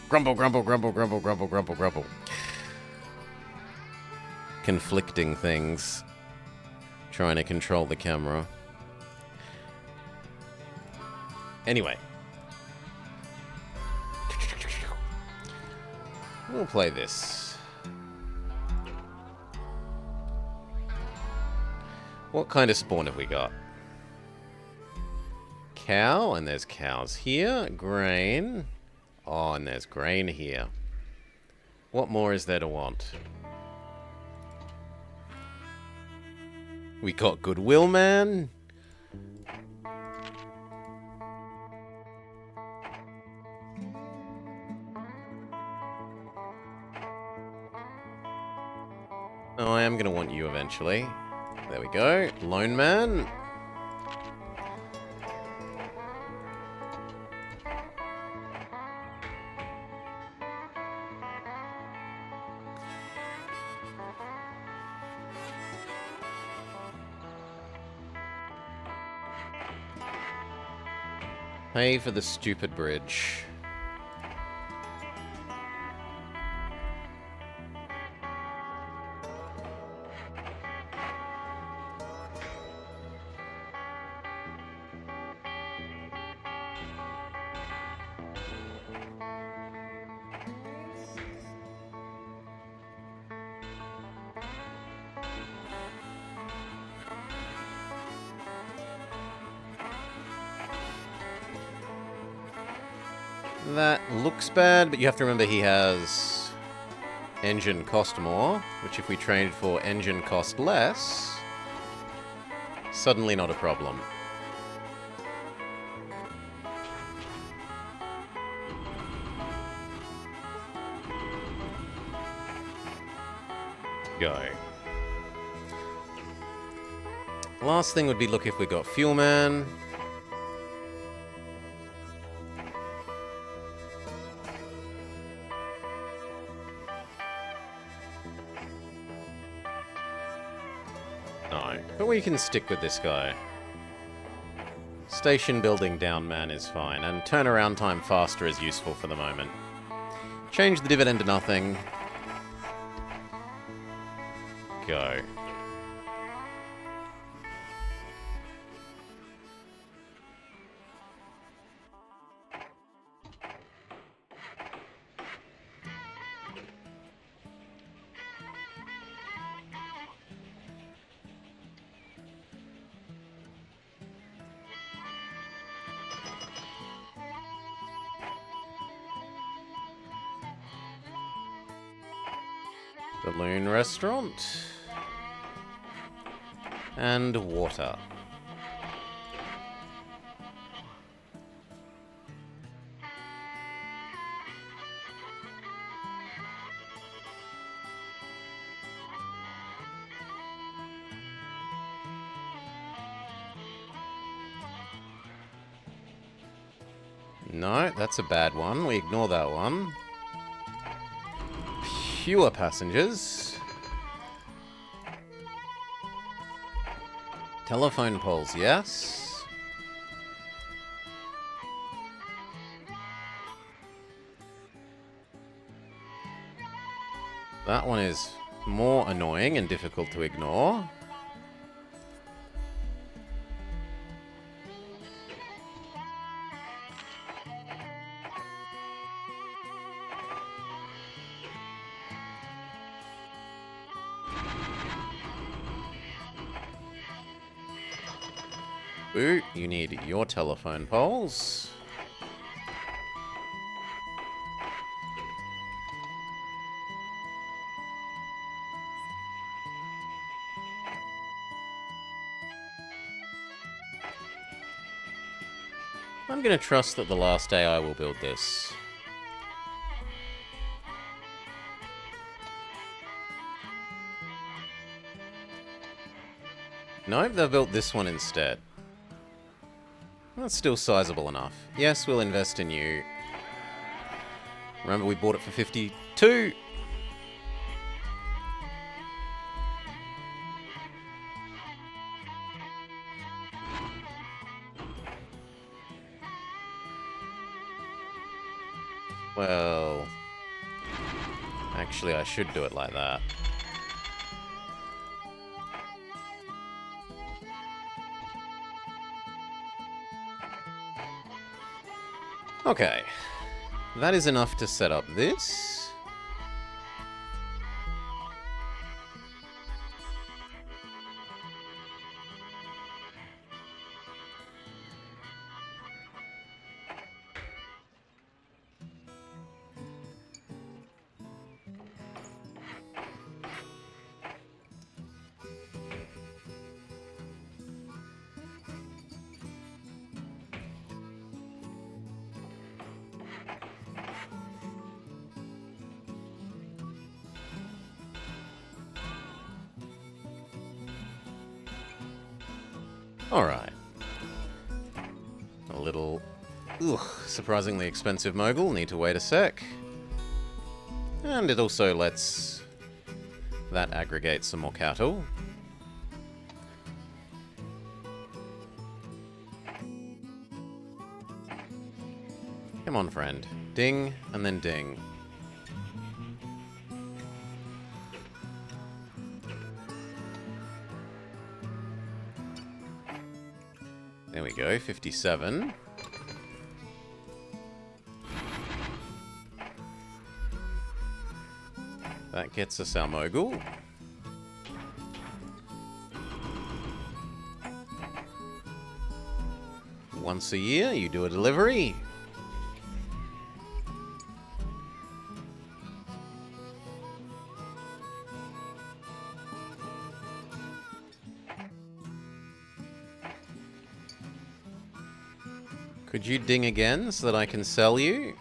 Grumble, grumble, grumble, grumble, grumble, grumble, grumble. Conflicting things. Trying to control the camera. Anyway. We'll play this. What kind of spawn have we got? Cow, and there's cows here. Grain. Oh, and there's grain here. What more is there to want? We got Goodwill Man. Oh, I am going to want you eventually. There we go. Lone Man. Pay for the stupid bridge. That looks bad, but you have to remember he has engine cost more, which if we traded for engine cost less, suddenly not a problem. Go. Last thing would be look if we got Fuel Man. No, but we can stick with this guy. Station building down man is fine, and turnaround time faster is useful for the moment. Change the dividend to nothing. Go. Balloon restaurant. And water. No, that's a bad one. We ignore that one. Fewer passengers. Telephone poles, yes. That one is more annoying and difficult to ignore. Ooh, you need your telephone poles. I'm going to trust that the last AI will build this. Nope, they've built this one instead. That's still sizable enough. Yes, we'll invest in you. Remember, we bought it for 52. Well... Actually, I should do it like that. Okay. That is enough to set up this. Alright. A little... surprisingly expensive mogul. Need to wait a sec. And it also lets that aggregate some more cattle. Come on, friend. Ding, and then ding. There we go, 57. That gets us our mogul. Once a year, you do a delivery. Could you ding again so that I can sell you?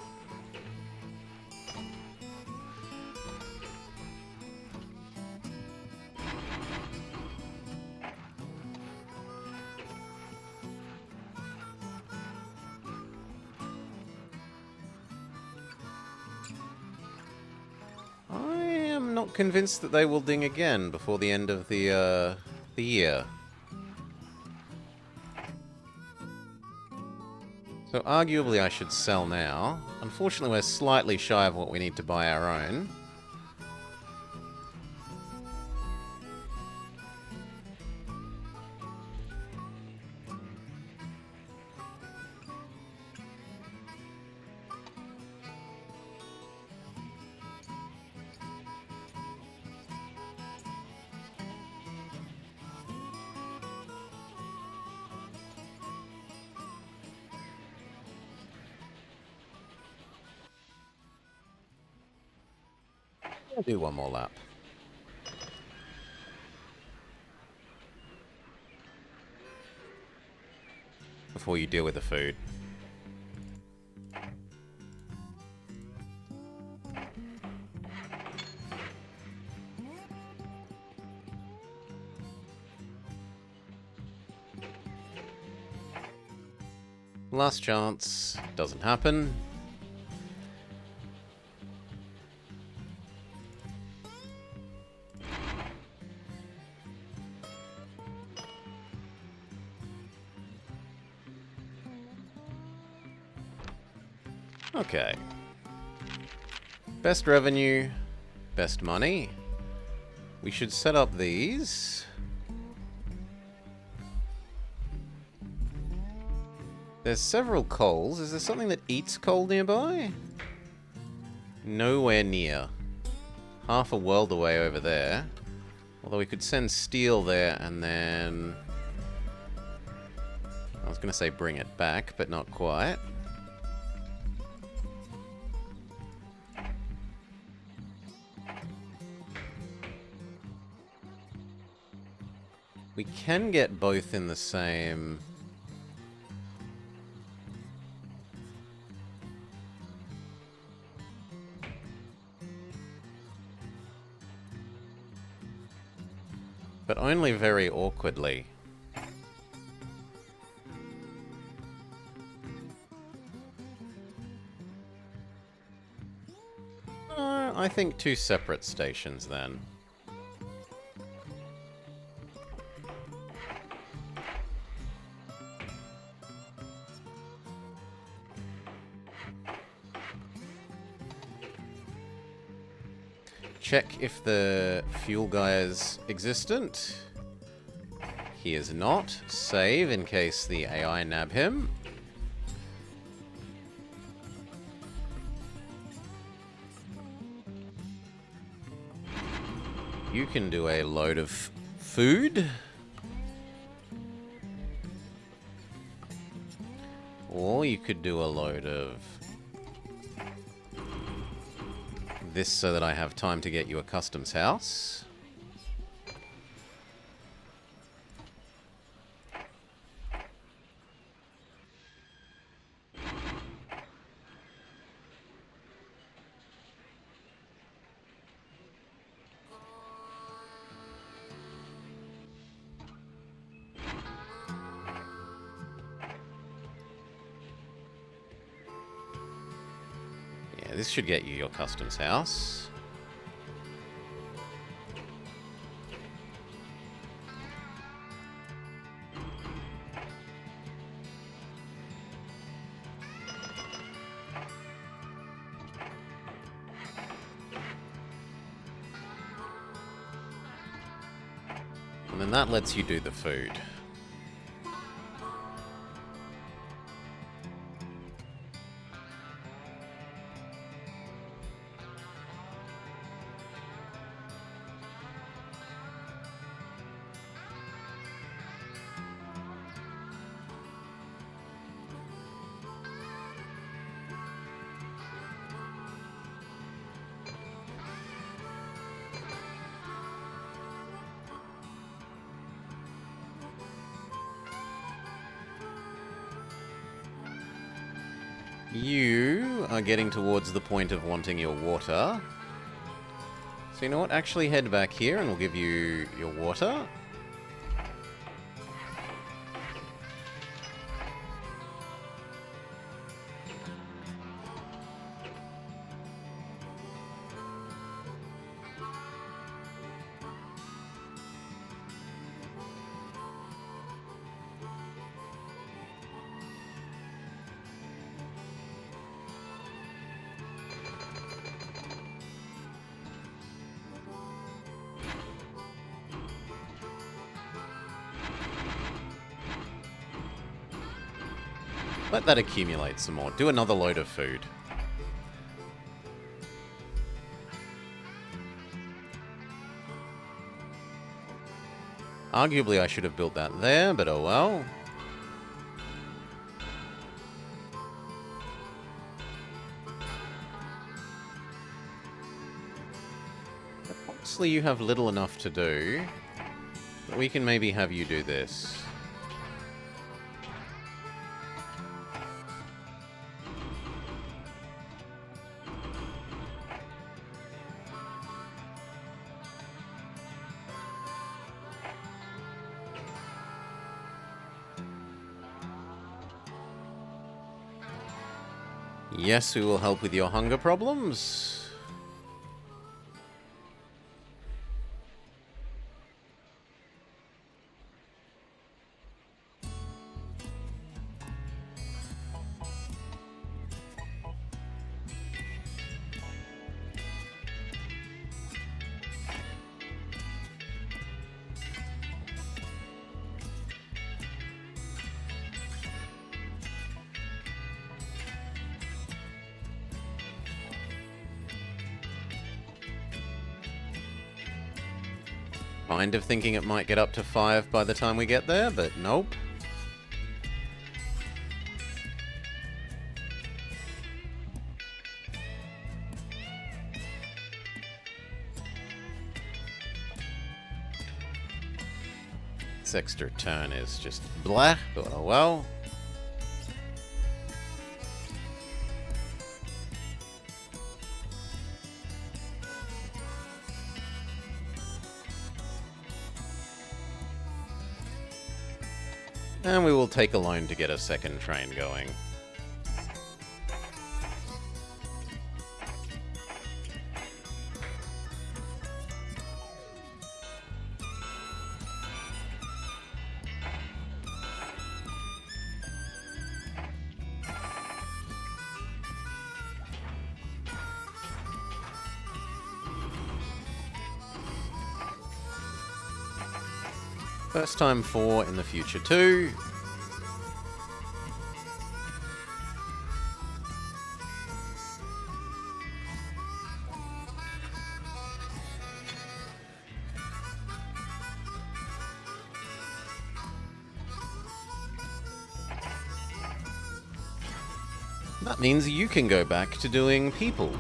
I am not convinced that they will ding again before the end of the year. So arguably I should sell now. Unfortunately we're slightly shy of what we need to buy our own. I'll do one more lap. Before you deal with the food. Last chance. Doesn't happen. Okay. Best revenue, best money. We should set up these. There's several coals. Is there something that eats coal nearby? Nowhere near. Half a world away over there. Although we could send steel there and then... I was going to say bring it back, but not quite. We can get both in the same... but only very awkwardly. I think 2 separate stations then. check if the fuel guy is existent. He is not. Save in case the AI nab him. You can do a load of food. Or you could do a load of this so that I have time to get you a customs house. Yeah, this should get you your customs house. And then that lets you do the food. You are getting towards the point of wanting your water. So you know what? Actually head back here and we'll give you your water. Let that accumulate some more. Do another load of food. Arguably, I should have built that there, but oh well. Obviously, you have little enough to do, but we can maybe have you do this. Yes, we will help with your hunger problems. Kind of thinking it might get up to 5 by the time we get there, but nope. This extra turn is just blah, but oh well. And we will take a loan to get a second train going. First time 4 in the future 2. That means you can go back to doing people.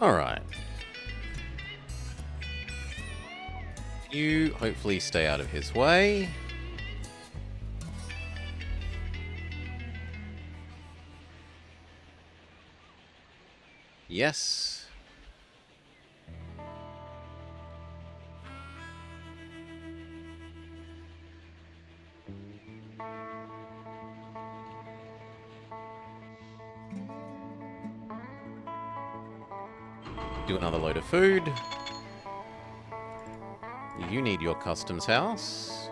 Alright. You hopefully stay out of his way. Yes. Do another load of food. You need your customs house.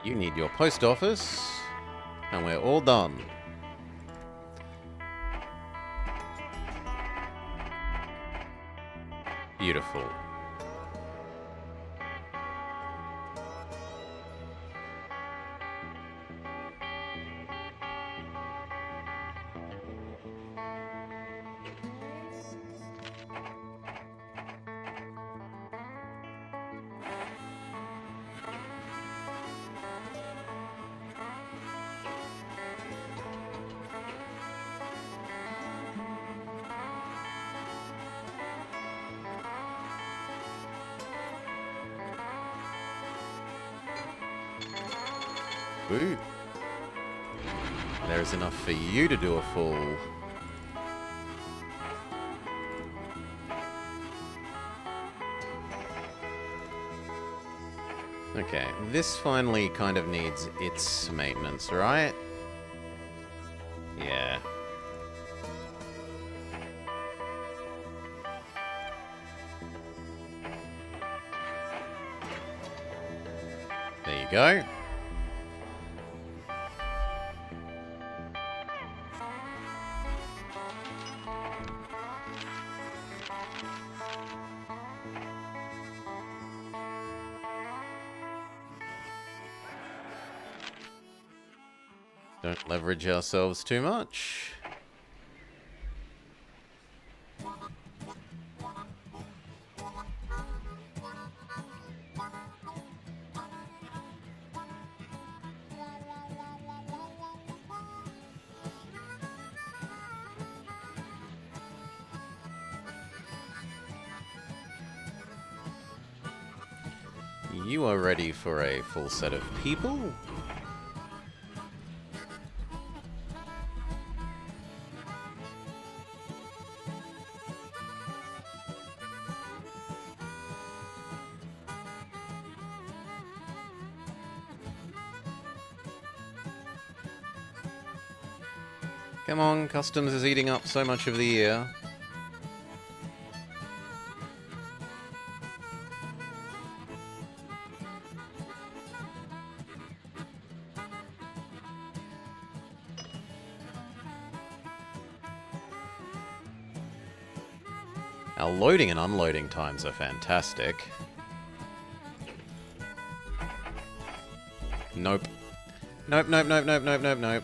You need your post office. And we're all done. Beautiful. Ooh. There's enough for you to do a full. Okay, this finally kind of needs its maintenance, right? Yeah. There you go. Don't leverage ourselves too much. You are ready for a full set of people. Come on, customs is eating up so much of the year. Our loading and unloading times are fantastic. Nope. Nope, nope, nope, nope, nope, nope, nope.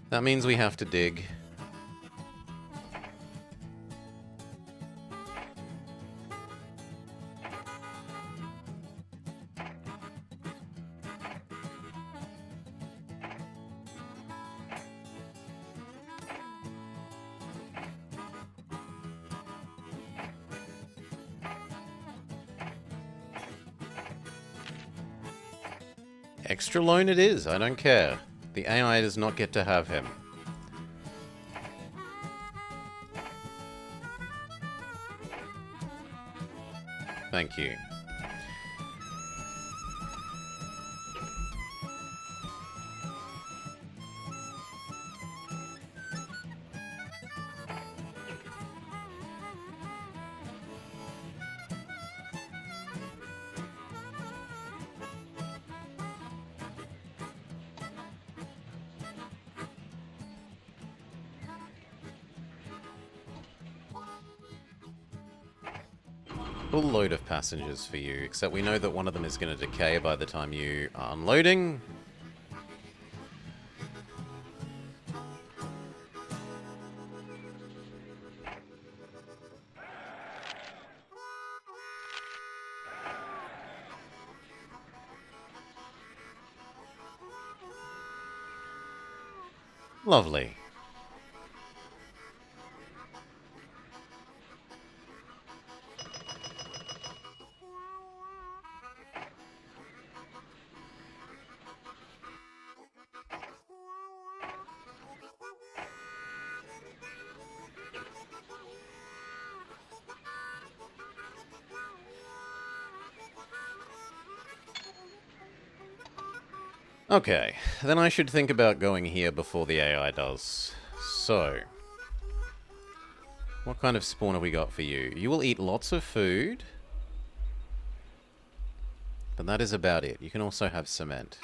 That means we have to dig. Extra loan it is, I don't care. The AI does not get to have him. Thank you. Full load of passengers for you, except we know that one of them is going to decay by the time you are unloading. Lovely. Okay, then I should think about going here before the AI does. So, what kind of spawn have we got for you? You will eat lots of food, but that is about it. You can also have cement.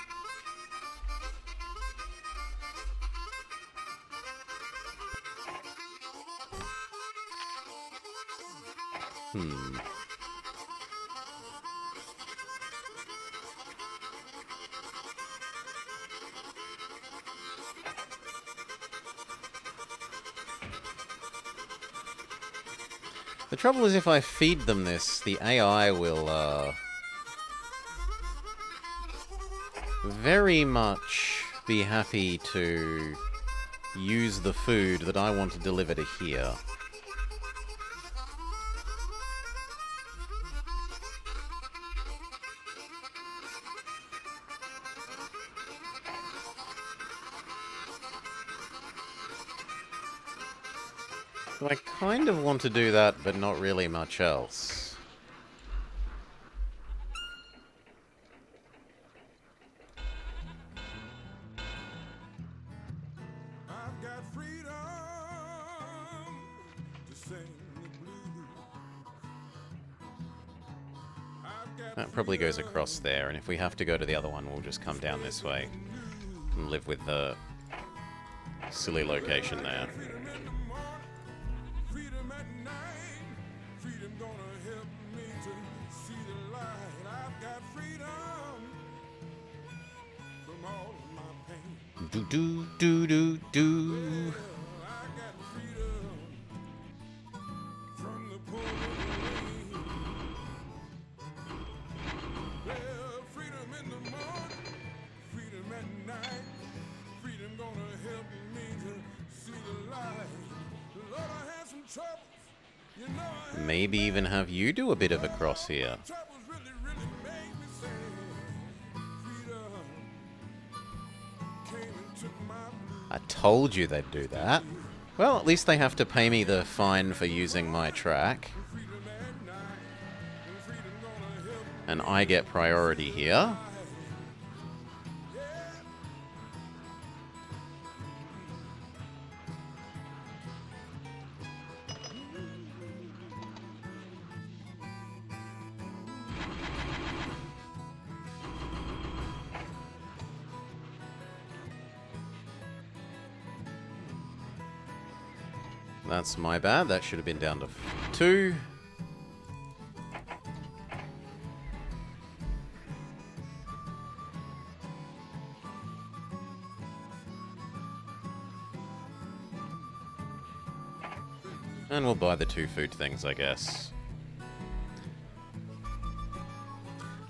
The trouble is if I feed them this, the AI will, very much be happy to use the food that I want to deliver to here. So I kind of want to do that, but not really much else. I've got freedom to sing the blues. That probably goes across there, and if we have to go to the other one, we'll just come down this way and live with the silly location there. Freedom at night. Freedom gonna help me to see the light. I've got freedom from all of my pain. Do do do do do. I got freedom from the pulling well, freedom in the morning, freedom at night. Freedom gonna help me to see the light. Lord, I had some troubles. You know I had Maybe even have you do a bit of a cross here. troubles really, really made me sad. Freedom came and took my blues. I told you they'd do that. Well, at least they have to pay me the fine for using my track. Freedom at night. Freedom gonna help And I get priority here. That's my bad. That should have been down to 2. And we'll buy the 2 food things, I guess.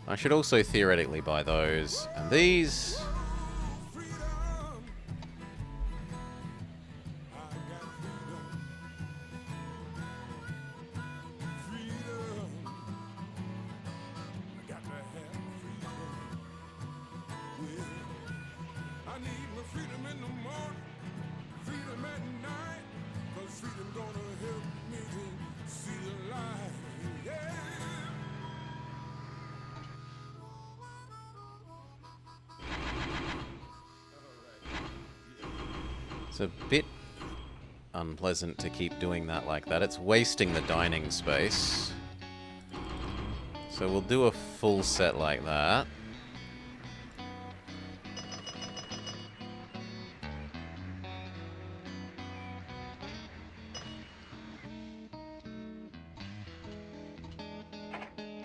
I should also theoretically buy those. And these. need my freedom in the morning, freedom at night, 'cause freedom gonna help me to see the light. Yeah. It's a bit unpleasant to keep doing that like that. It's wasting the dining space. So we'll do a full set like that.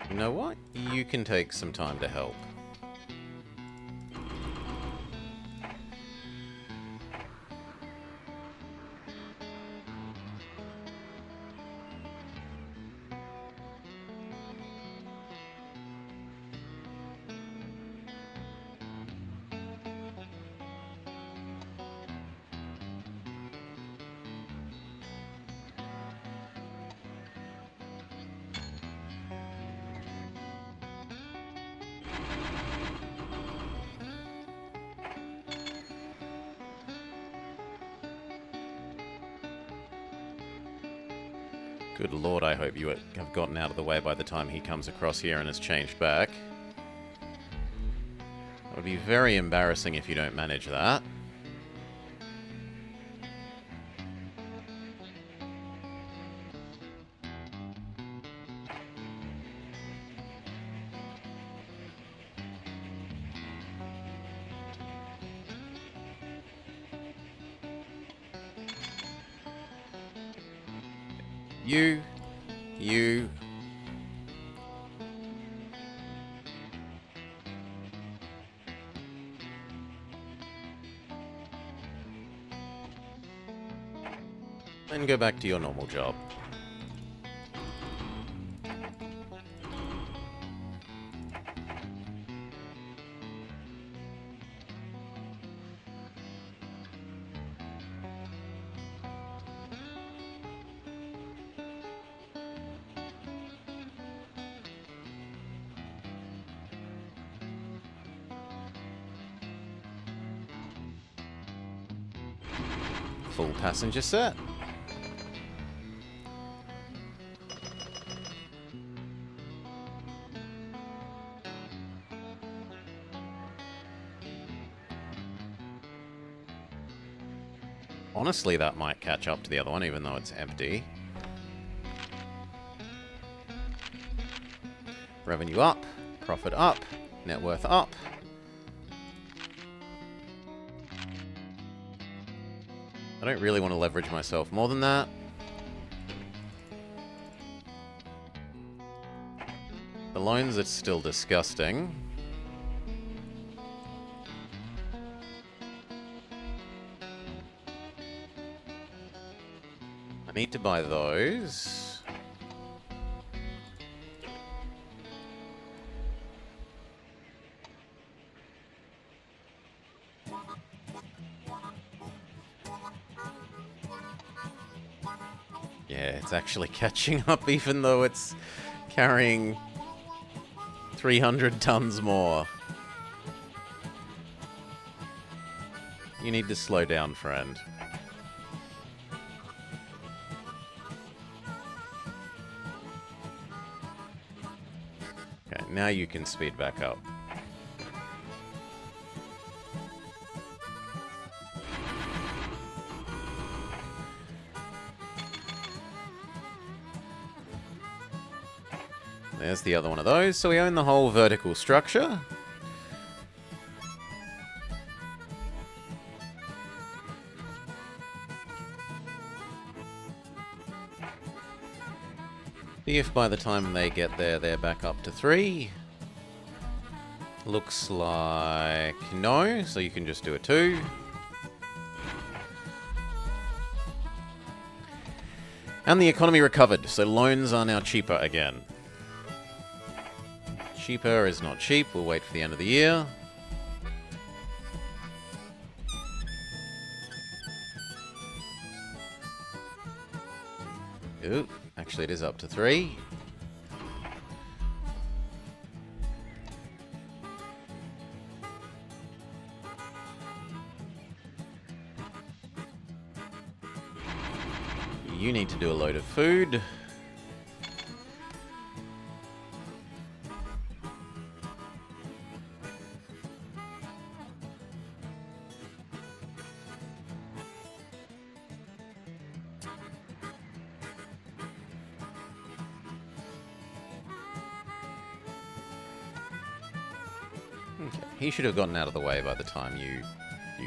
You know what? You can take some time to help. Good lord, I hope you have gotten out of the way by the time he comes across here and has changed back. It would be very embarrassing if you don't manage that. You. And go back to your normal job. Full passenger set. Honestly, that might catch up to the other one, even though it's empty. Revenue up, profit up, net worth up. I don't really want to leverage myself more than that. The loans are still disgusting. I need to buy those. Yeah, it's actually catching up even though it's carrying 300 tons more. You need to slow down, friend. Okay, now you can speed back up. There's the other one of those. So we own the whole vertical structure. If by the time they get there, they're back up to 3. Looks like no, so you can just do a 2. And the economy recovered, so loans are now cheaper again. Cheaper is not cheap. We'll wait for the end of the year. Ooh, actually it is up to 3. You need to do a load of food. Okay. He should have gotten out of the way by the time you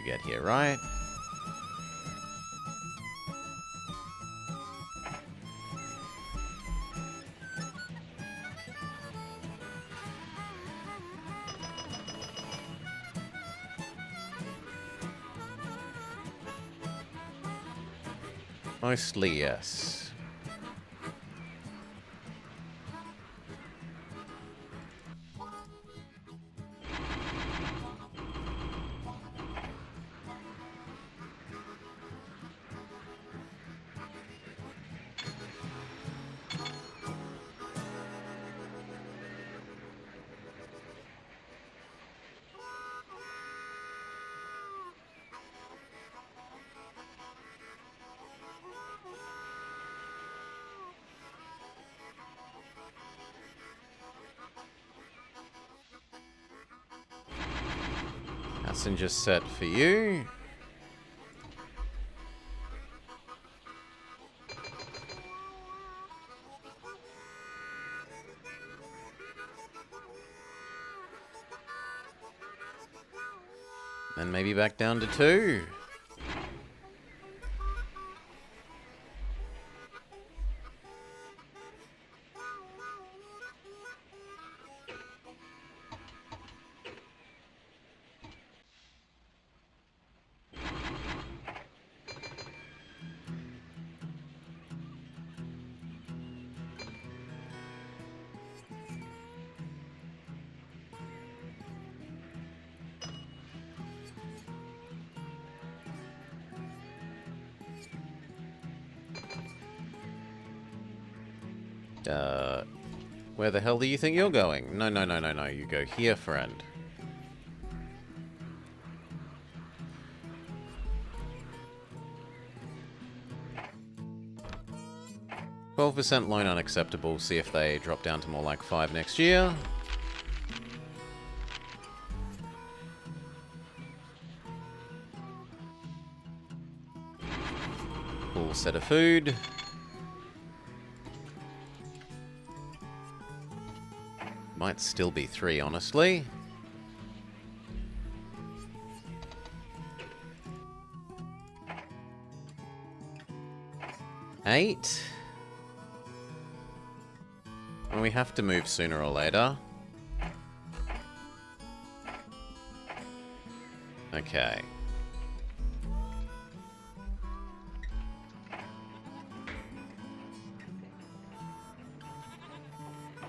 get here, right? Mostly, yes. Passenger set for you. Then maybe back down to 2. Where the hell do you think you're going? No, no, no, no, no. You go here, friend. %12 loan unacceptable. See if they drop down to more like 5 next year. Full set of food. Might still be 3, honestly. $8. And we have to move sooner or later. Okay.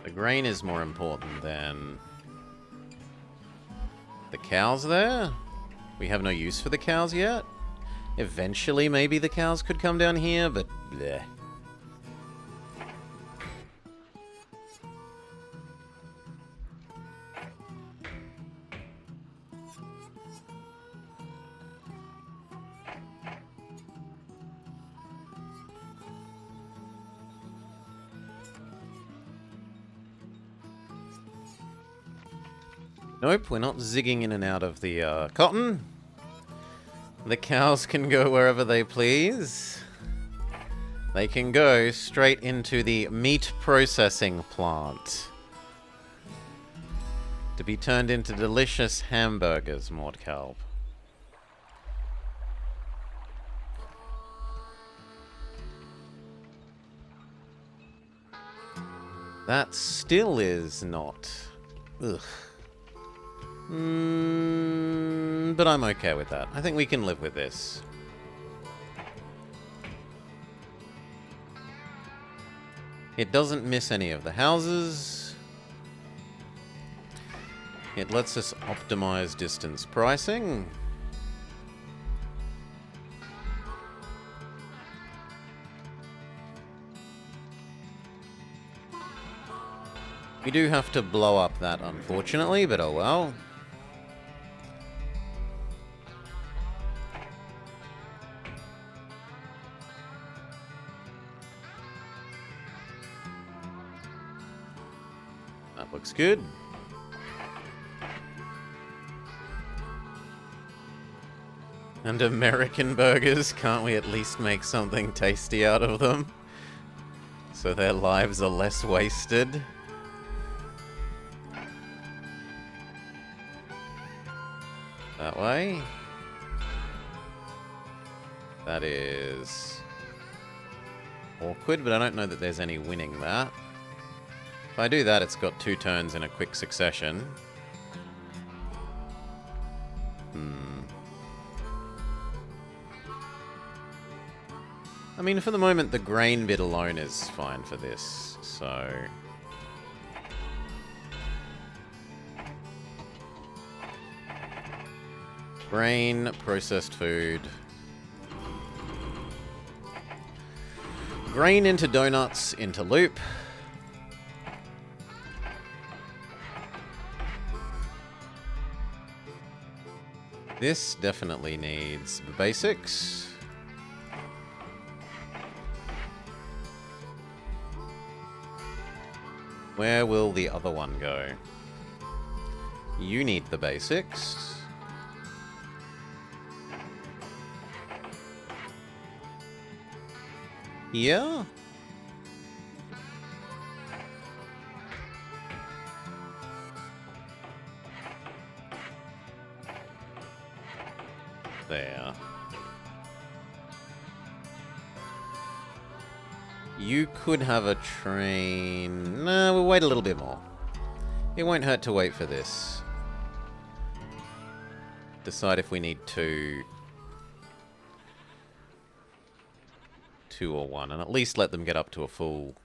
The grain is more important than the cows there. We have no use for the cows yet. Eventually, maybe the cows could come down here, but bleh. Nope, we're not zigging in and out of the cotton. The cows can go wherever they please. They can go straight into the meat processing plant to be turned into delicious hamburgers, Mordkalb. That still is not... Ugh. But I'm okay with that. I think we can live with this. It doesn't miss any of the houses. It lets us optimize distance pricing. We do have to blow up that, unfortunately, but oh well. Looks good. And American burgers, can't we at least make something tasty out of them? So their lives are less wasted. That way. That is awkward, but I don't know that there's any winning that. If I do that, it's got 2 turns in a quick succession. I mean, for the moment, the grain bit alone is fine for this, so... Grain, processed food. Grain into donuts, into loop. This definitely needs the basics. Where will the other one go? You need the basics. Yeah? There. You could have a train... No, we'll wait a little bit more. It won't hurt to wait for this. Decide if we need 2 or 1, and at least let them get up to a full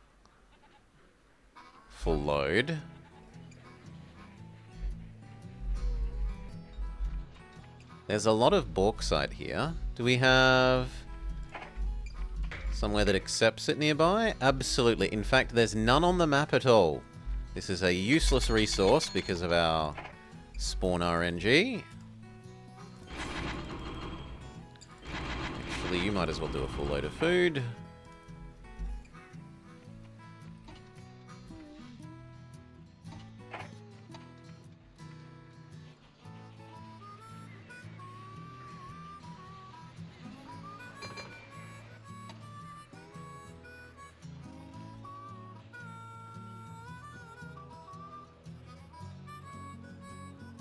load. There's a lot of bauxite here. Do we have somewhere that accepts it nearby? Absolutely. In fact, there's none on the map at all. This is a useless resource because of our spawn RNG. Actually, you might as well do a full load of food.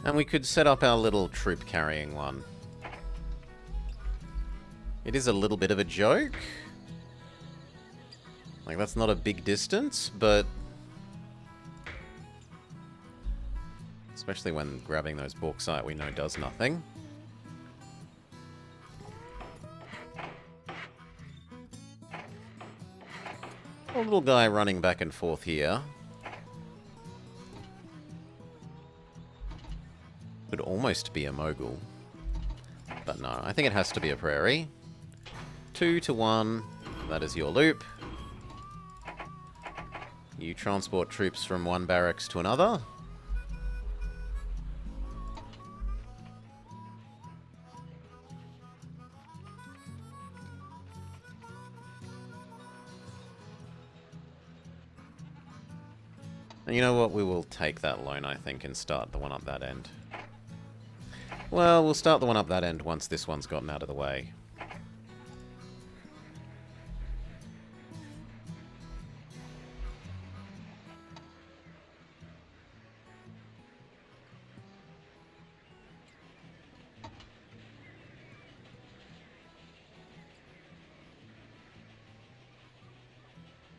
And we could set up our little troop carrying one. It is a little bit of a joke. Like, that's not a big distance, but... especially when grabbing those bauxite we know does nothing. A little guy running back and forth here. Could almost be a mogul. But no, I think it has to be a prairie. 2 to 1. That is your loop. You transport troops from one barracks to another. And you know what? We will take that loan, I think, and start the one up that end. Well, we'll start the one up that end once this one's gotten out of the way.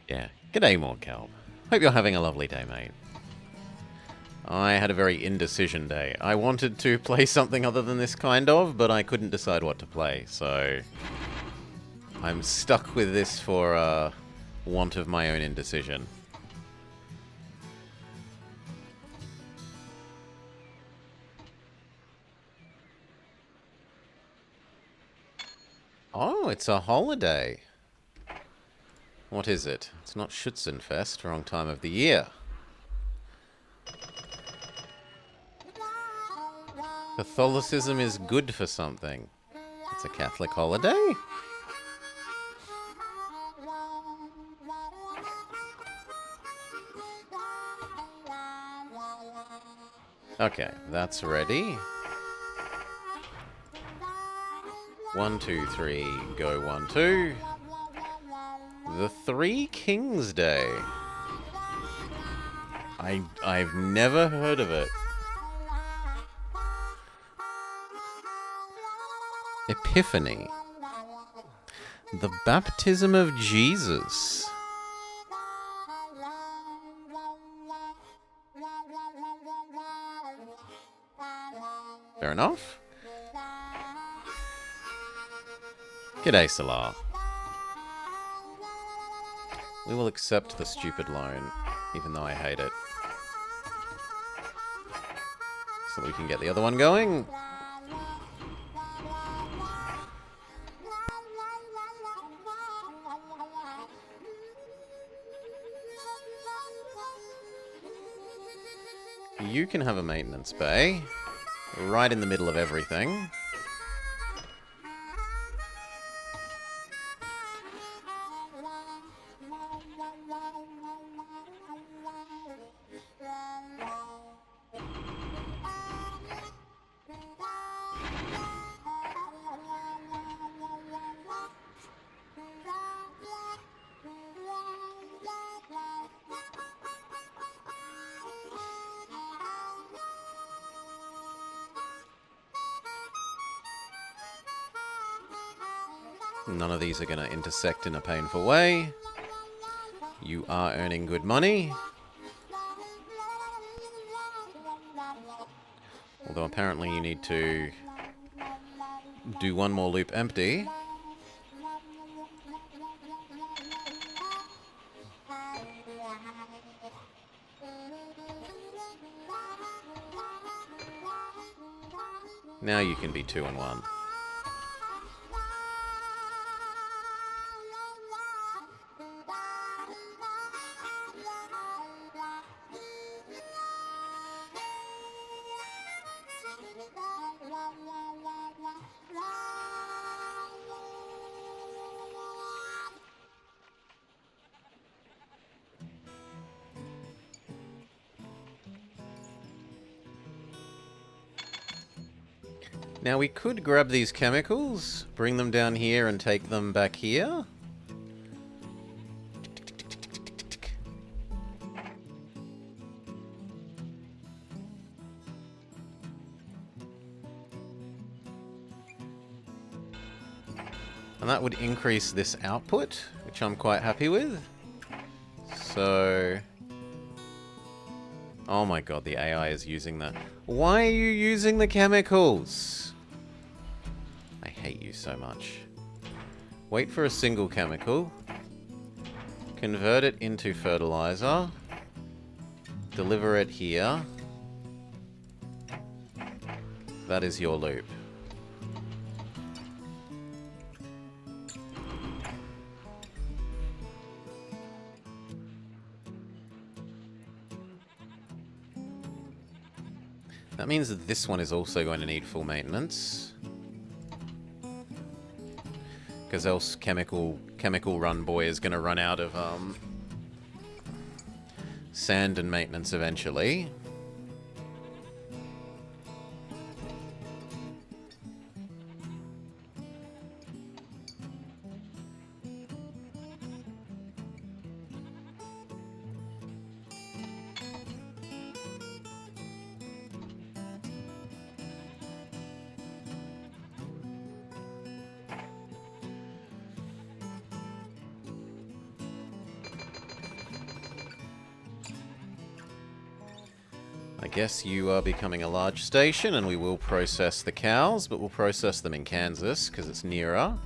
Yeah. G'day, Morkelb. Hope you're having a lovely day, mate. I had a very indecision day. I wanted to play something other than this kind of, but I couldn't decide what to play, so... I'm stuck with this for want of my own indecision. Oh, it's a holiday. What is it? It's not Schützenfest, wrong time of the year. Catholicism is good for something. It's a Catholic holiday? Okay, that's ready. 1, 2, 3, go 1, 2. The Three Kings Day. I've never heard of it. Epiphany. The baptism of Jesus. Fair enough. G'day, Salah. We will accept the stupid loan, even though I hate it. So we can get the other one going. You can have a maintenance bay, right in the middle of everything. None of these are going to intersect in a painful way. You are earning good money. Although apparently you need to do one more loop empty. Now you can be 2 and 1. Now we could grab these chemicals, bring them down here and take them back here. And that would increase this output, which I'm quite happy with. So... oh my god, the AI is using that. Why are you using the chemicals? I hate you so much. Wait for a single chemical. Convert it into fertilizer. Deliver it here. That is your loop. That means that this one is also going to need full maintenance. Because else chemical run boy is going to run out of sand and maintenance eventually. I guess you are becoming a large station, and we will process the cows, but we'll process them in Kansas, because it's nearer.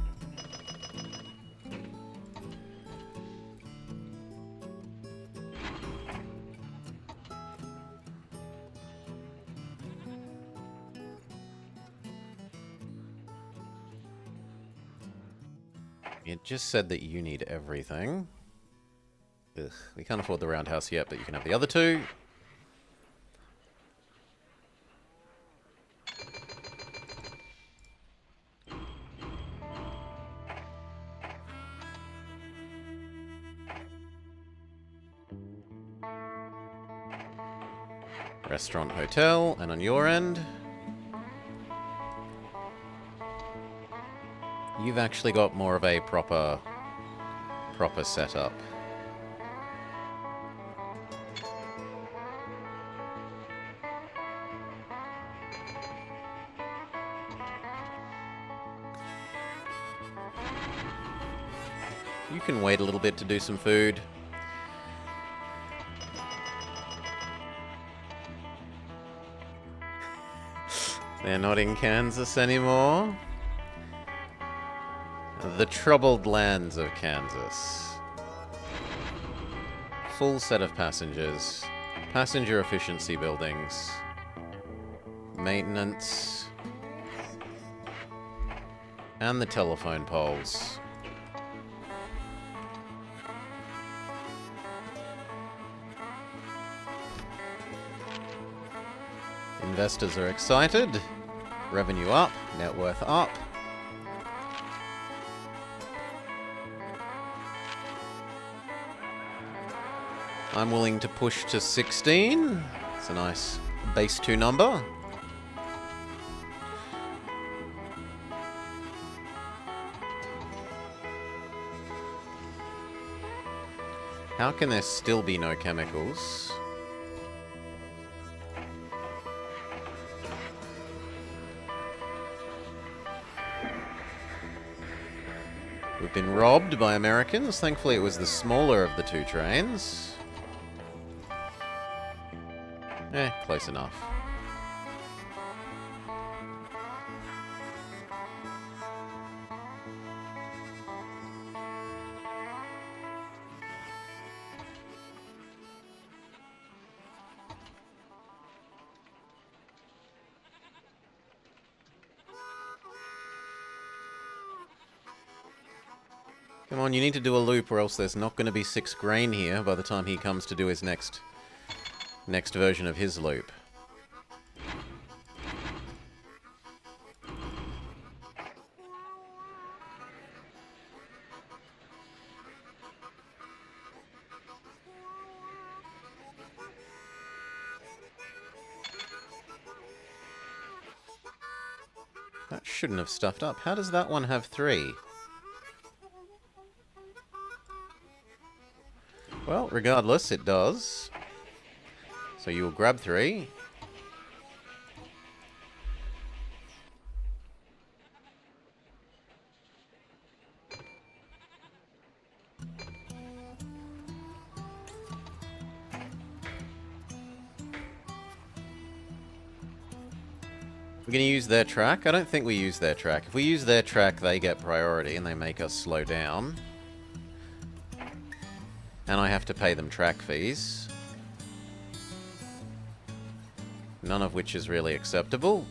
It just said that you need everything. Ugh, we can't afford the roundhouse yet, but you can have the other two. Restaurant, hotel, and on your end, you've actually got more of a proper setup. You can wait a little bit to do some food. They're not in Kansas anymore. The troubled lands of Kansas. Full set of passengers. Passenger efficiency buildings. Maintenance. And the telephone poles. Investors are excited. Revenue up, net worth up. I'm willing to push to 16. It's a nice base 2 number. How can there still be no chemicals? We've been robbed by Americans. Thankfully, it was the smaller of the 2 trains. Close enough. Come on, you need to do a loop or else there's not going to be 6 grain here by the time he comes to do his next version of his loop. That shouldn't have stuffed up. How does that one have 3? Well, regardless, it does. So you will grab 3. We're going to use their track? I don't think we use their track. If we use their track, they get priority and they make us slow down. And I have to pay them track fees. None of which is really acceptable.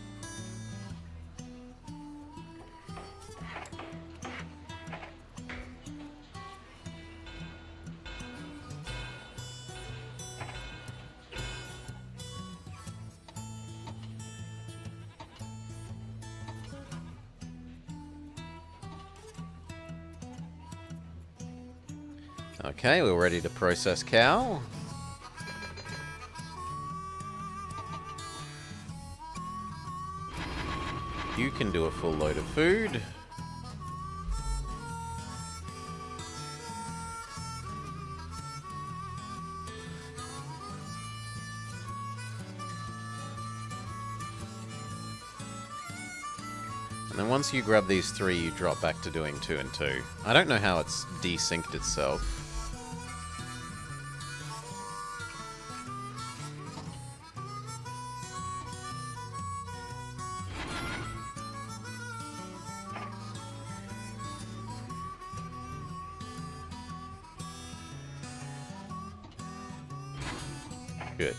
Okay, we're ready to process cow. You can do a full load of food. And then once you grab these 3, you drop back to doing 2 and 2. I don't know how it's desynced itself. Good.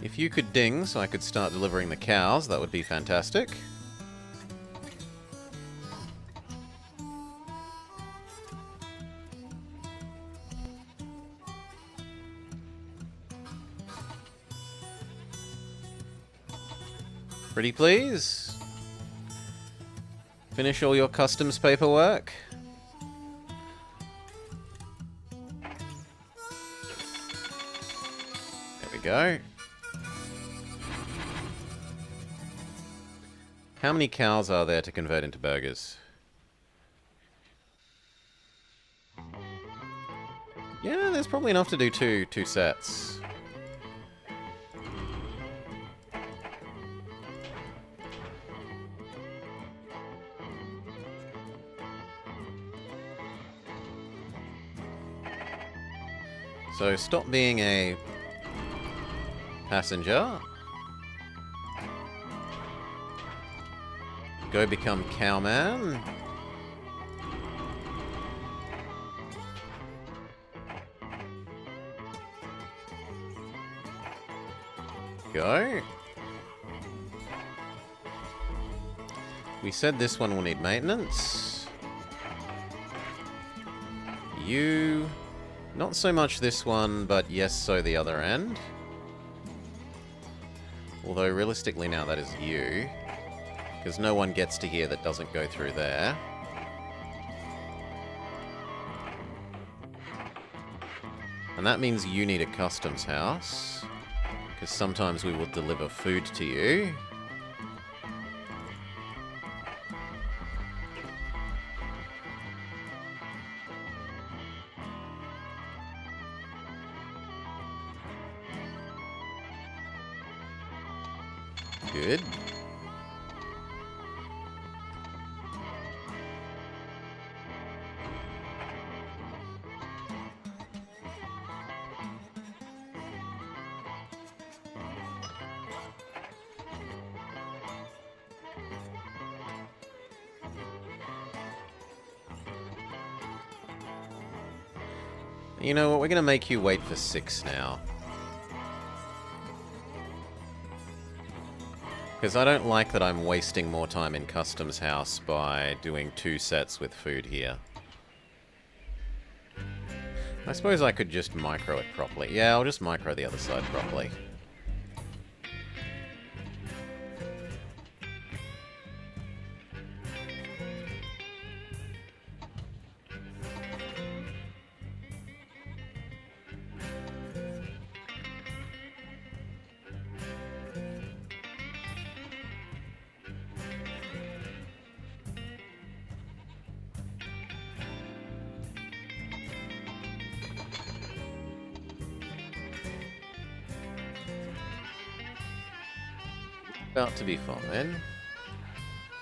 If you could ding so I could start delivering the cows, that would be fantastic. Pretty please? Finish all your customs paperwork. There we go. How many cows are there to convert into burgers? Yeah, there's probably enough to do two sets. So stop being a passenger. Go become cowman. Go. We said this one will need maintenance. You... Not so much this one, but yes, so the other end. Although realistically now that is you. Because no one gets to here that doesn't go through there. And that means you need a customs house. Because sometimes we will deliver food to you. Good. You know what, we're going to make you wait for 6 now. Because I don't like that I'm wasting more time in Customs House by doing 2 sets with food here. I suppose I could just micro it properly. Yeah, I'll just micro the other side properly. About to be fine.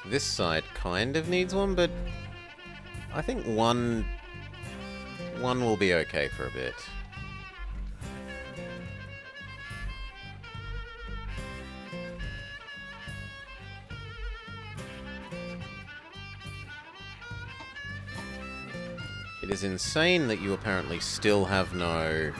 This side kind of needs one, but I think one will be okay for a bit. It is insane that you apparently still have no...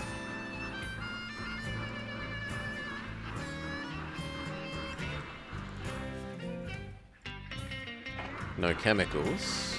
no chemicals.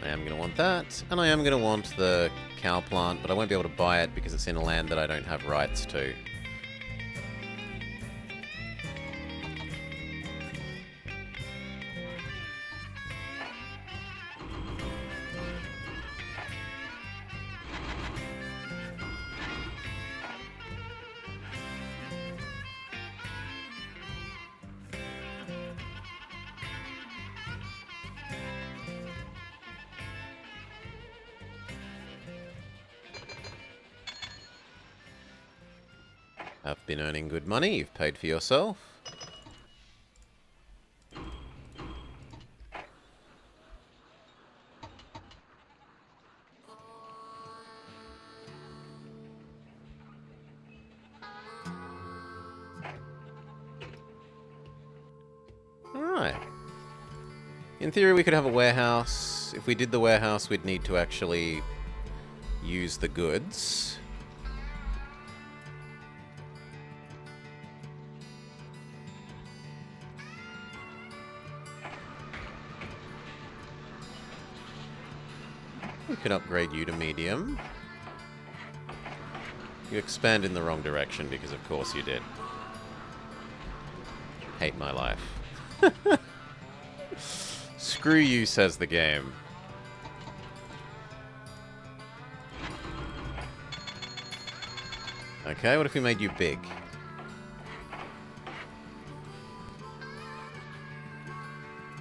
I am going to want that, and I am going to want the cow plant, but I won't be able to buy it because it's in a land that I don't have rights to. Have been earning good money, you've paid for yourself. Alright. In theory we could have a warehouse. If we did the warehouse we'd need to actually use the goods. could upgrade you to medium. You expand in the wrong direction because of course you did. Hate my life. Screw you, says the game. Okay, what if we made you big?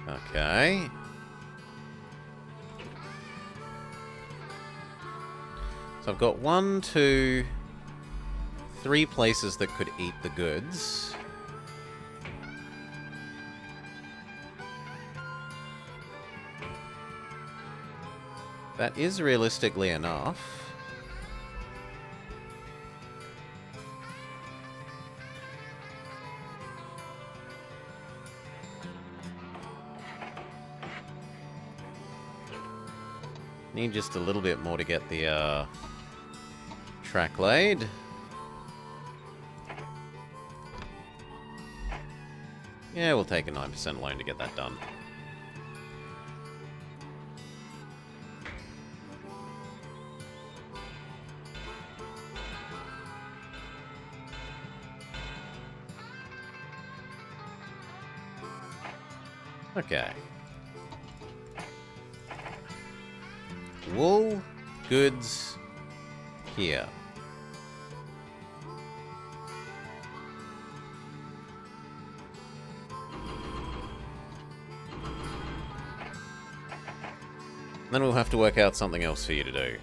Okay. So I've got 1, 2, 3 places that could eat the goods. That is realistically enough. Need just a little bit more to get the track laid. Yeah, we'll take a 9% loan to get that done. Okay. Wool, goods, here. Then we'll have to work out something else for you to do.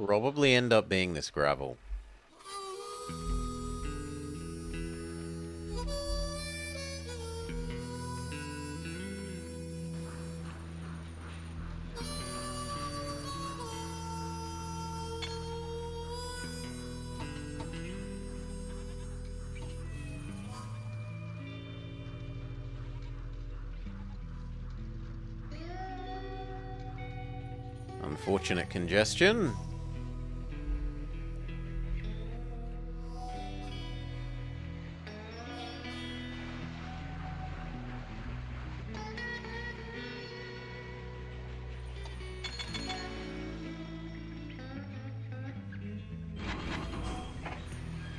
Probably end up being this gravel. Unfortunate congestion.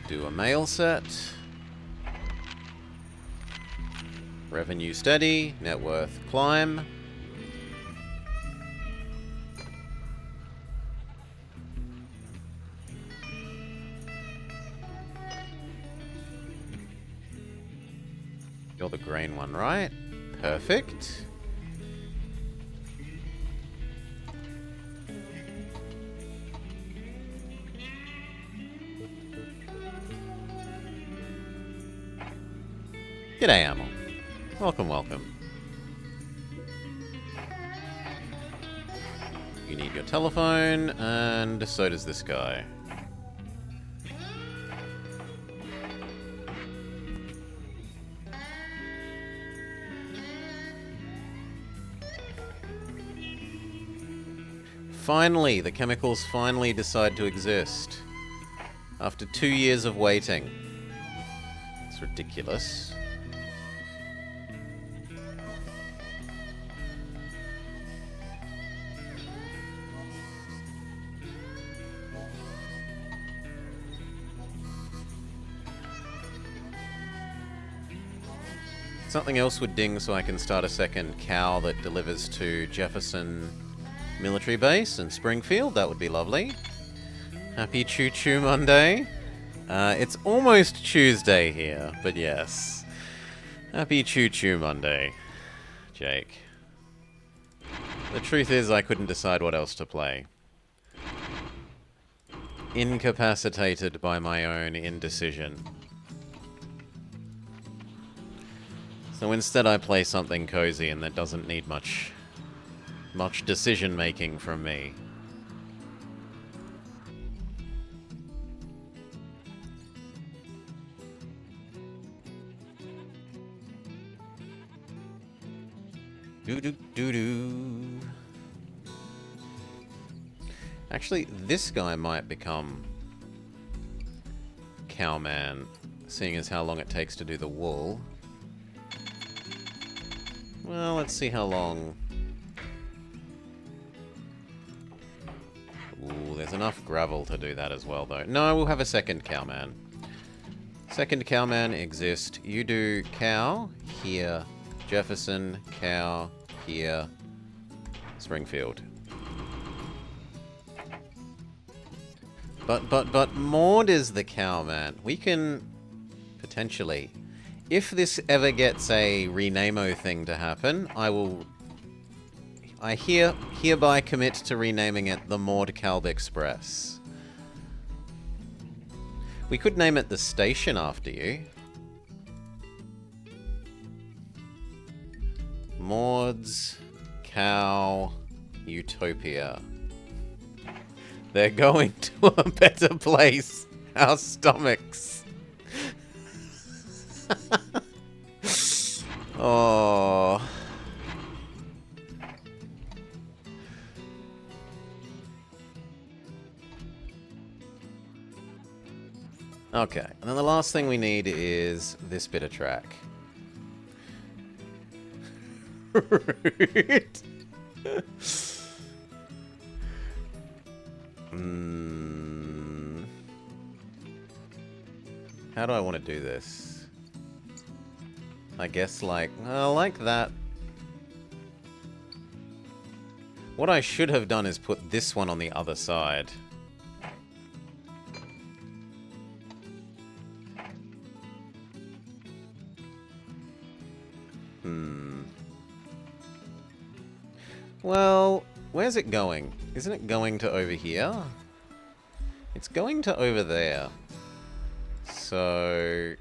Do a mail set. Revenue steady. Net worth climb. You're the grain one, right? Perfect. G'day, Amel. Welcome, welcome. You need your telephone, and so does this guy. Finally, the chemicals finally decide to exist. After 2 years of waiting. It's ridiculous. Something else would ding so I can start a second cow that delivers to Jefferson Military Base in Springfield. That would be lovely. Happy Choo Choo Monday. It's almost Tuesday here, but yes. Happy Choo Choo Monday, Jake. The truth is I couldn't decide what else to play. Incapacitated by my own indecision. So instead I play something cozy and that doesn't need much much decision making from me. Do. Actually, this guy might become Cowman, seeing as how long it takes to do the wool. Well, let's see how long. Ooh, there's enough gravel to do that as well, though. No, we'll have a second Cowman. Second Cowman exist. You do cow here. Jefferson, cow, here, Springfield. But Maud is the cowman. We can potentially, if this ever gets a renamo thing to happen, I hereby commit to renaming it the Maud Calb Express. We could name it the station after you. Maud's Cow Utopia. They're going to a better place. Our stomachs. Oh. Okay, and then the last thing we need is this bit of track. Rude. How do I want to do this? I guess like that. What I should have done is put this one on the other side. Well, where's it going? Isn't it going to over here? It's going to over there. So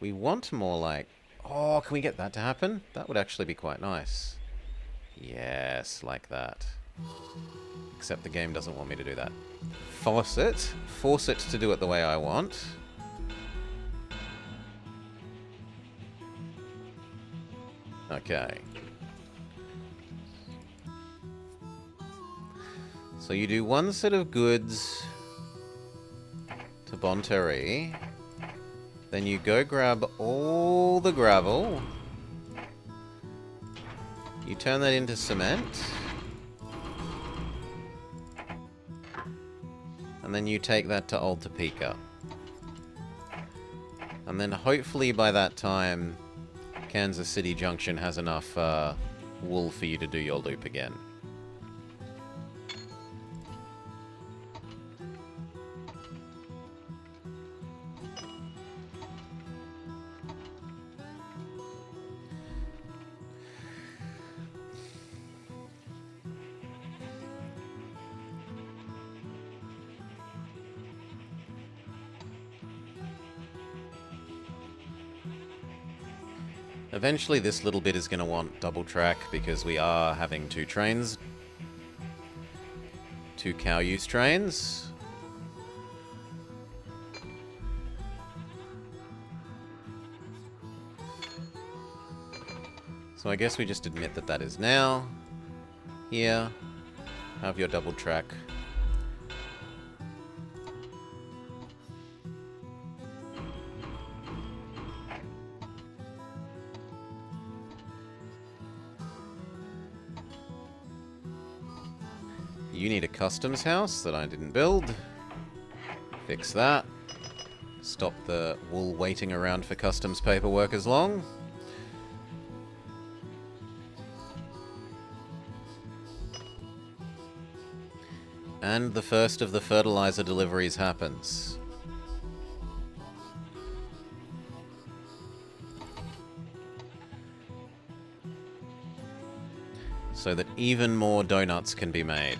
we want more like... Oh, can we get that to happen? That would actually be quite nice. Yes, like that. Except the game doesn't want me to do that. Force it. Force it to do it the way I want. Okay. So you do one set of goods to Bonterry. Then you go grab all the gravel. You turn that into cement. And then you take that to Old Topeka. And then hopefully by that time, Kansas City Junction has enough wool for you to do your loop again. Eventually this little bit is going to want double track because we are having two trains. Two cow use trains. So I guess we just admit that that is now. Here. Have your double track. You need a customs house that I didn't build. Fix that. Stop the wool waiting around for customs paperwork as long. And the first of the fertilizer deliveries happens. So that even more donuts can be made.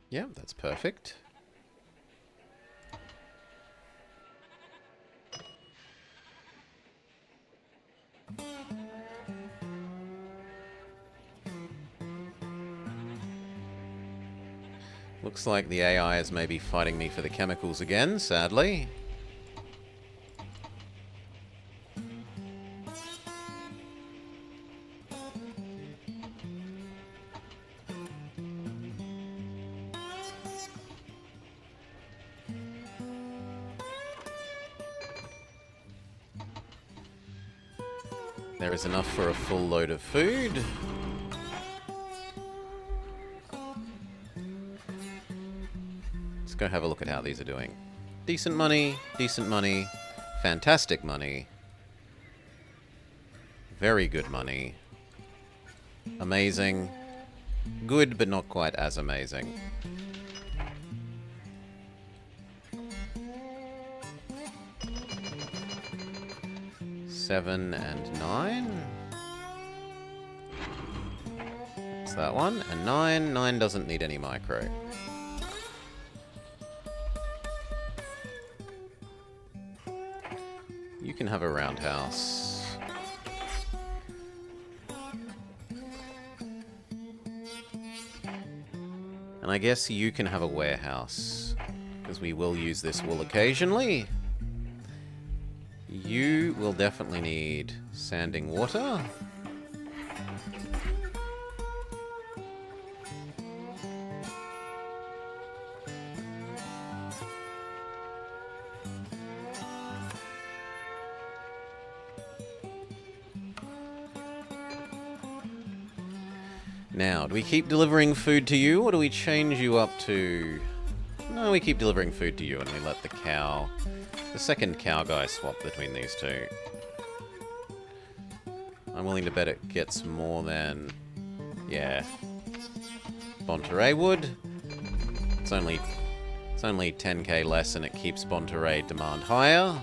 Yeah, that's perfect. Looks like the AI is maybe fighting me for the chemicals again, sadly. There is enough for a full load of food. Let's go have a look at how these are doing. Decent money, fantastic money, very good money, amazing, good but not quite as amazing. Seven and 9. It's that one. And 9. 9 doesn't need any micro. You can have a roundhouse. And I guess you can have a warehouse, because we will use this wool occasionally. You will definitely need sanding water. Now, do we keep delivering food to you, or do we change you up to... No, we keep delivering food to you, and we let the cow... The second cow guy swap between these two. I'm willing to bet it gets more than... Yeah. Bonterey would. It's only 10k less, and it keeps Bonterey demand higher.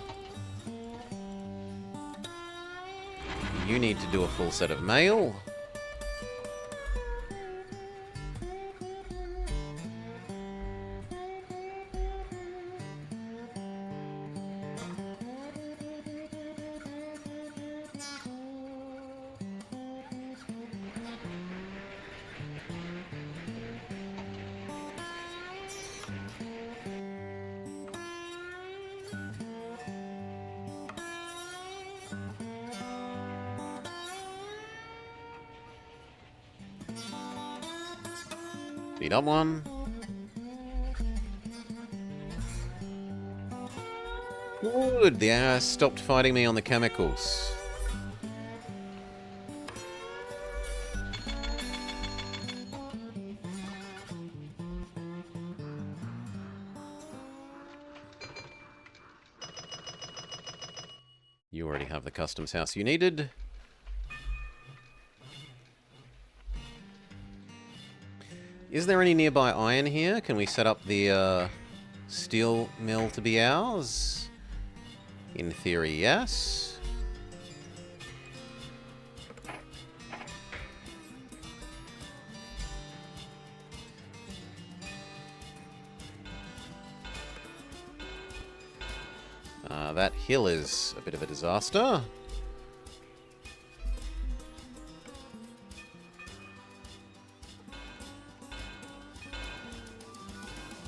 You need to do a full set of mail. Beat up one. Good, the AI stopped fighting me on the chemicals. You already have the customs house you needed. Is there any nearby iron here? Can we set up the steel mill to be ours? In theory, yes. That hill is a bit of a disaster.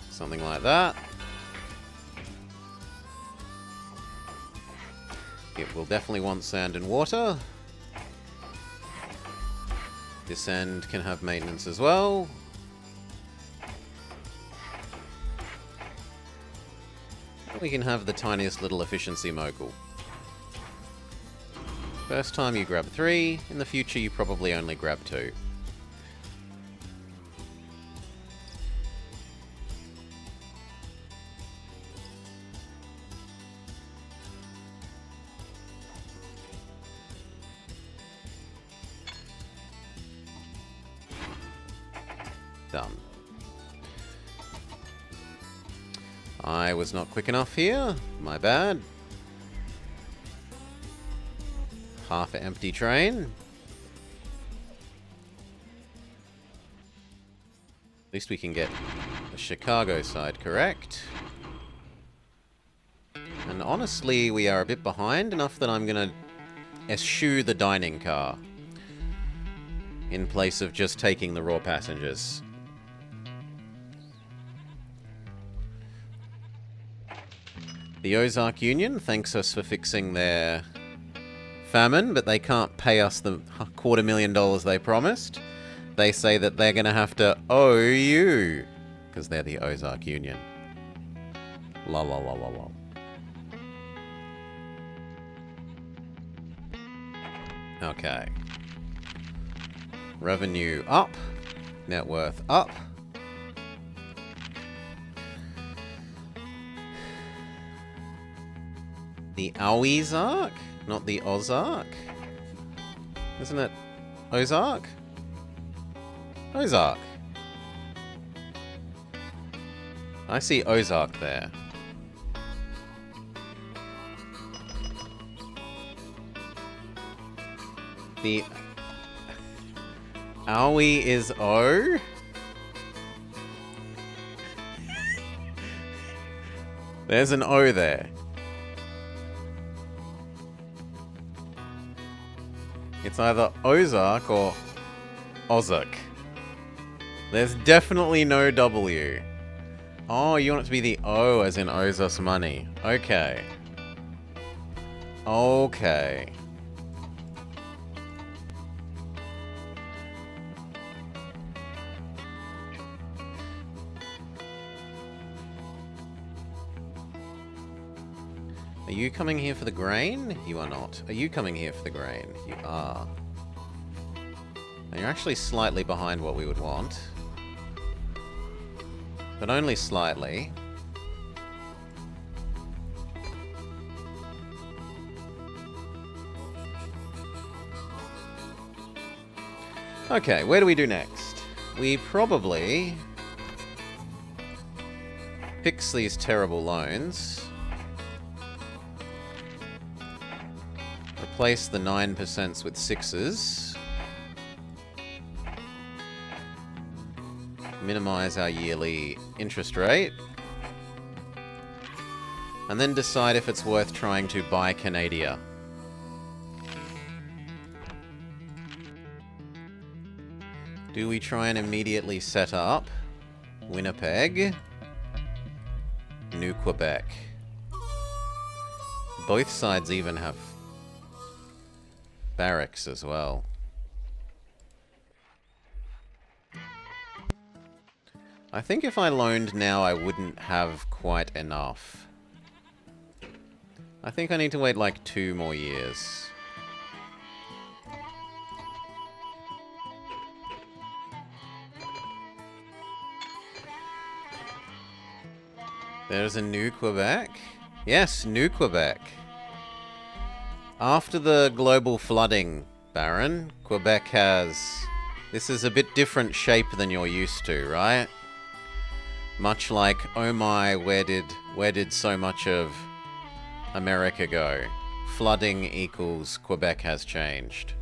Something like that. It will definitely want sand and water. This end can have maintenance as well. We can have the tiniest little efficiency mogul. First time you grab 3, in the future you probably only grab 2. Done. I was not quick enough here. My bad. Half an empty train. At least we can get The Chicago side, correct. And honestly, we are a bit behind, enough that I'm gonna eschew the dining car in place of just taking the raw passengers. The Ozark Union thanks us for fixing their famine, but they can't pay us the $250,000 they promised. They say that they're gonna have to owe you, because they're the Ozark Union. La la la la la. Okay. Revenue up. Net worth up. The Ozark? Not the Ozark? Isn't it Ozark? Ozark. I see Ozark there. The Owie is O? There's an O there. It's either Ozark or Ozark. There's definitely no W. Oh, you want it to be the O as in owes us money. Okay. Okay. Are you coming here for the grain? You are not. Are you coming here for the grain? You are. And you're actually slightly behind what we would want. But only slightly. Okay, where do we do next? We probably fix these terrible loans. Replace the 9% with 6s. Minimize our yearly interest rate. And then decide if it's worth trying to buy Canada. Do we try and immediately set up Winnipeg, New Quebec? Both sides even have barracks as well. I think if I loaned now, I wouldn't have quite enough. I think I need to wait like 2 more years. There's a New Quebec. Yes, New Quebec. After the global flooding, Baron, Quebec has... This is a bit different shape than you're used to, right? Much like, oh my, where did so much of America go? Flooding equals Quebec has changed.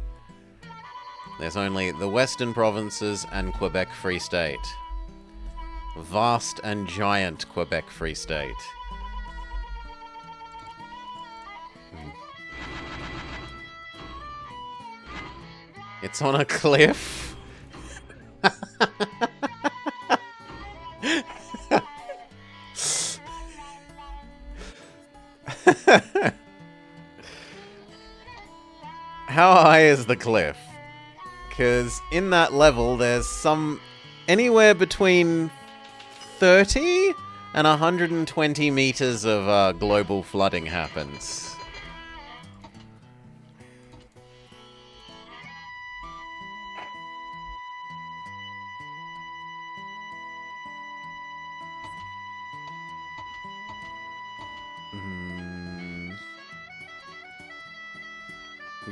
There's only the Western provinces and Quebec Free State. Vast and giant Quebec Free State. It's on a cliff? How high is the cliff? Because in that level, there's anywhere between 30 and 120 meters of global flooding happens.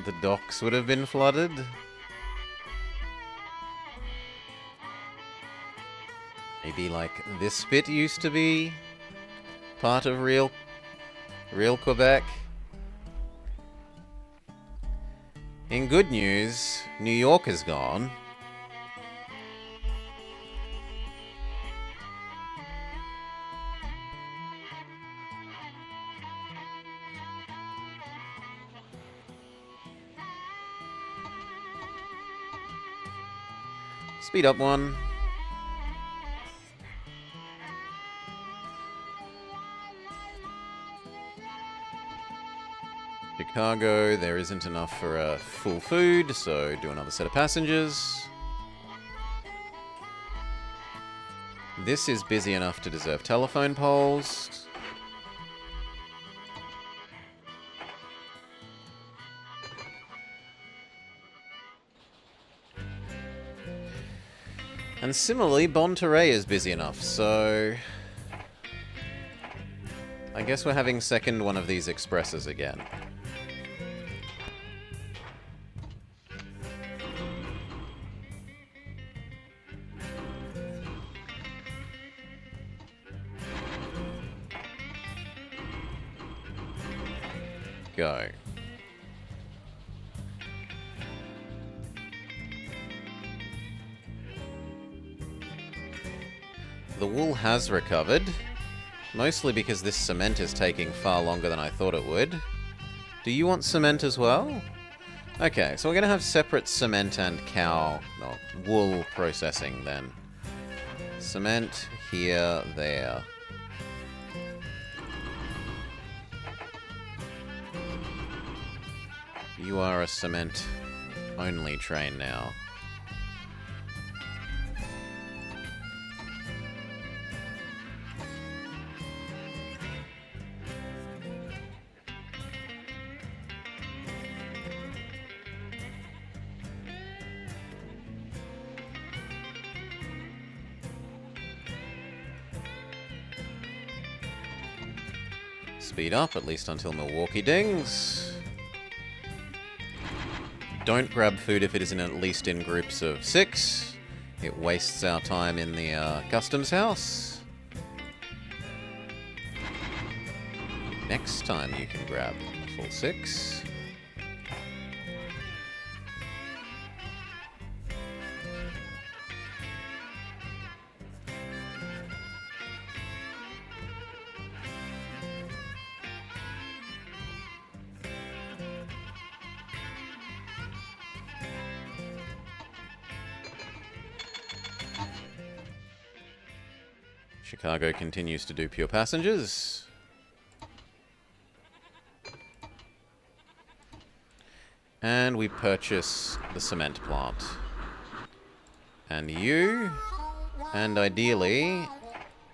The docks would have been flooded. Maybe like this bit used to be part of real Quebec. In good news, New York is gone. Speed up one. Chicago, there isn't enough for full food, so do another set of passengers. This is busy enough to deserve telephone poles. And similarly, Bonterey is busy enough, so I guess we're having second one of these expresses again. Go. The wool has recovered, mostly because this cement is taking far longer than I thought it would. Do you want cement as well? Okay, so we're going to have separate cement and wool processing then. Cement, here, there. You are a cement-only train now. Speed up, at least until Milwaukee dings. Don't grab food if it isn't at least in groups of 6. It wastes our time in the customs house. Next time you can grab a full 6. Chicago continues to do pure passengers. And we purchase the cement plant. And you, and ideally,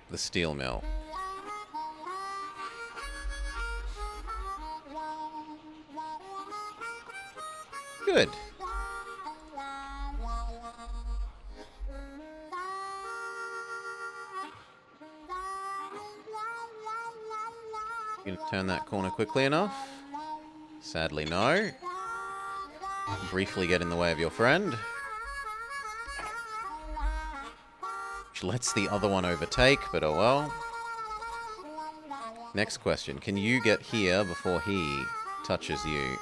the steel mill. Good. You gonna turn that corner quickly enough? Sadly, no. Briefly get in the way of your friend. Which lets the other one overtake, but oh well. Next question. Can you get here before he touches you?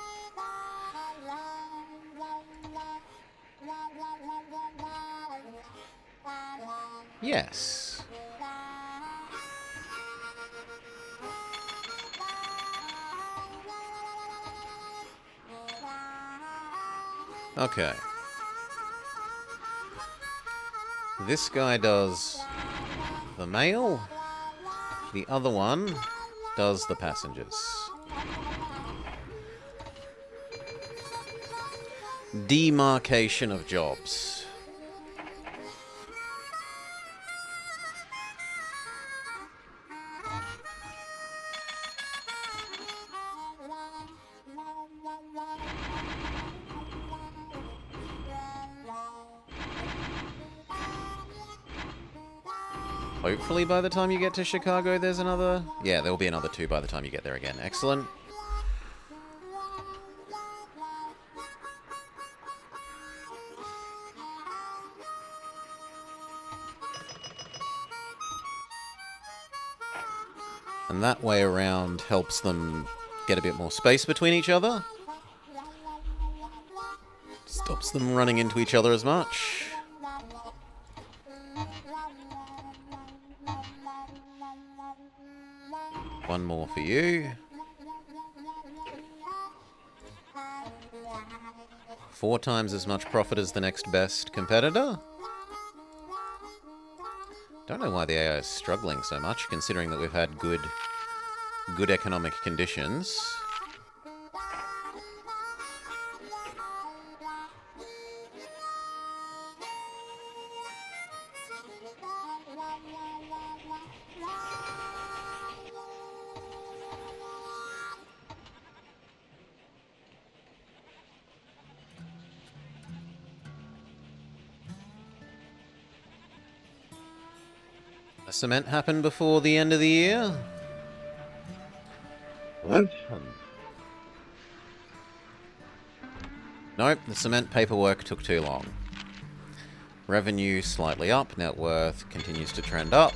Yes. Okay. This guy does the mail. The other one does the passengers. Demarcation of jobs. Hopefully by the time you get to Chicago there's another... Yeah, there will be another 2 by the time you get there again. Excellent. And that way around helps them get a bit more space between each other. Stops them running into each other as much. One more for you. 4 times as much profit as the next best competitor. Don't know why the AI is struggling so much, considering that we've had good economic conditions. A cement happened before the end of the year? What? Nope, the cement paperwork took too long. Revenue slightly up, net worth continues to trend up.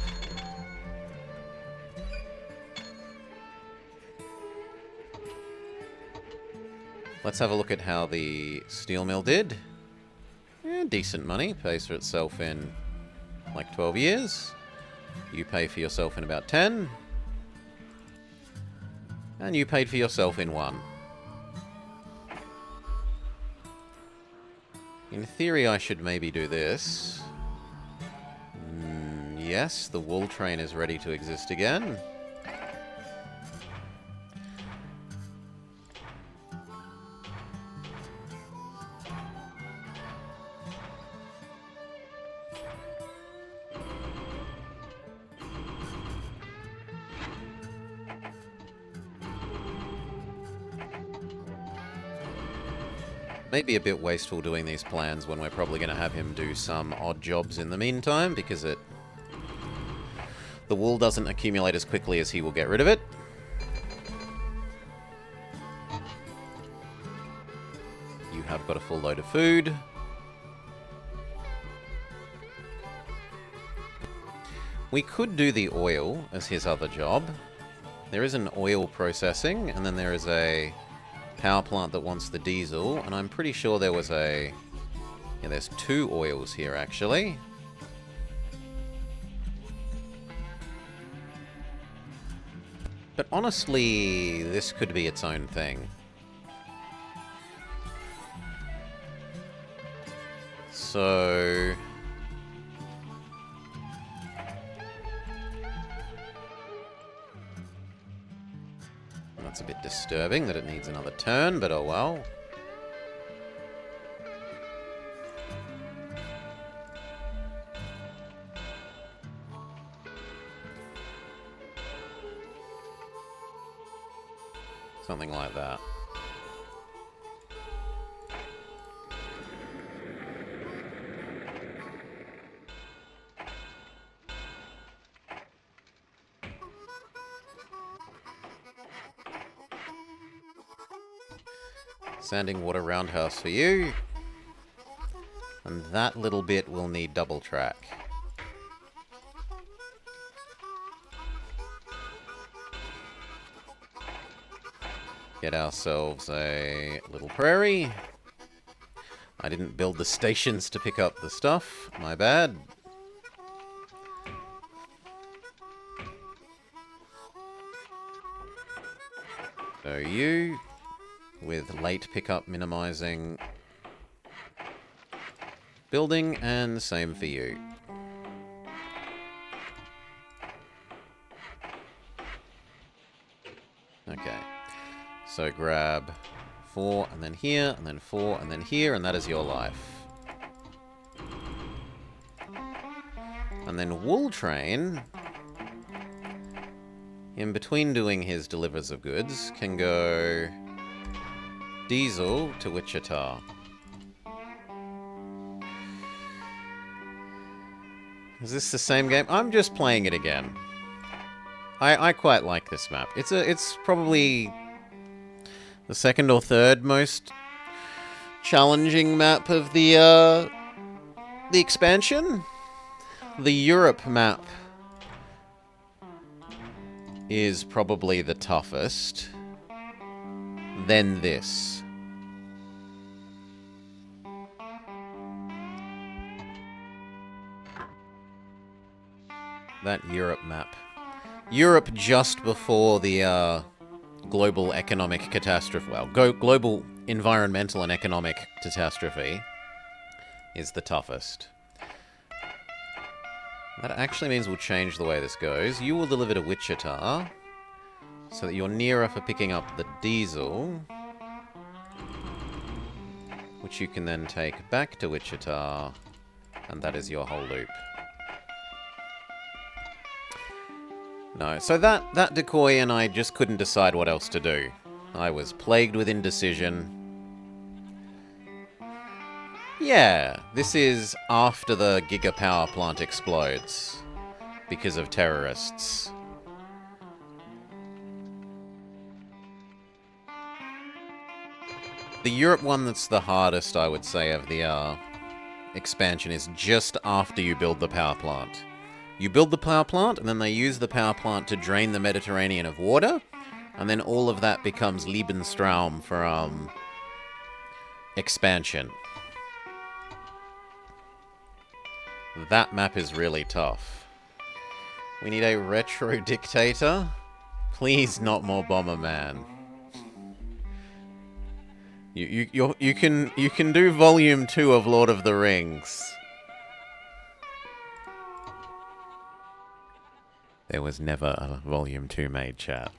Let's have a look at how the steel mill did. Decent money, pays for itself in like 12 years. You pay for yourself in about 10. And you paid for yourself in 1. In theory, I should maybe do this. Yes, the wool train is ready to exist again. Maybe a bit wasteful doing these plans when we're probably going to have him do some odd jobs in the meantime, because the wool doesn't accumulate as quickly as he will get rid of it. You have got a full load of food. We could do the oil as his other job. There is an oil processing, and then there is a power plant that wants the diesel, and I'm pretty sure there was a... Yeah, there's 2 oils here, actually. But honestly, this could be its own thing. So... That's a bit disturbing that it needs another turn, but oh well. Something like that. Sanding water roundhouse for you. And that little bit will need double track. Get ourselves a little prairie. I didn't build the stations to pick up the stuff. My bad. So you... with late pickup minimizing building, and the same for you. Okay, so grab 4 and then here, and then 4 and then here, and that is your life. And then Wool Train, in between doing his delivers of goods, can go diesel to Wichita. Is this the same game? I'm just playing it again. I quite like this map. It's probably the second or third most challenging map of the expansion. The Europe map is probably the toughest. Then this. That Europe map. Europe just before the global economic catastrophe, well, global environmental and economic catastrophe is the toughest. That actually means we'll change the way this goes. You will deliver to Wichita, so that you're nearer for picking up the diesel, which you can then take back to Wichita, and that is your whole loop. No, so that decoy and I just couldn't decide what else to do. I was plagued with indecision. Yeah, this is after the Giga Power Plant explodes because of terrorists. The Europe one that's the hardest, I would say, of the expansion is just after you build the power plant. You build the power plant, and then they use the power plant to drain the Mediterranean of water, and then all of that becomes Lebensraum for expansion. That map is really tough. We need a retro dictator. Please, not more Bomberman. You can do Volume 2 of Lord of the Rings. There was never a Volume 2 made, chat.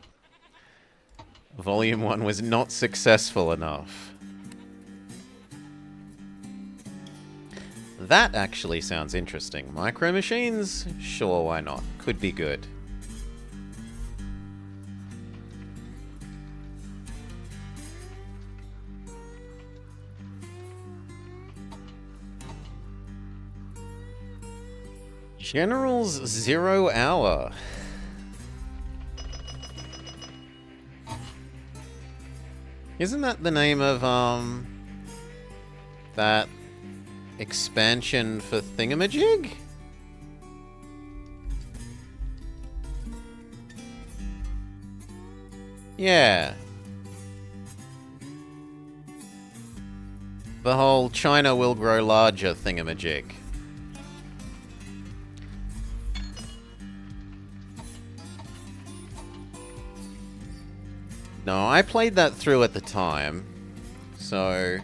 Volume 1 was not successful enough. That actually sounds interesting. Micro machines? Sure, why not? Could be good. General's 0 Hour. Isn't that the name of, that expansion for Thingamajig? Yeah. The whole China will grow larger Thingamajig. No, I played that through at the time, so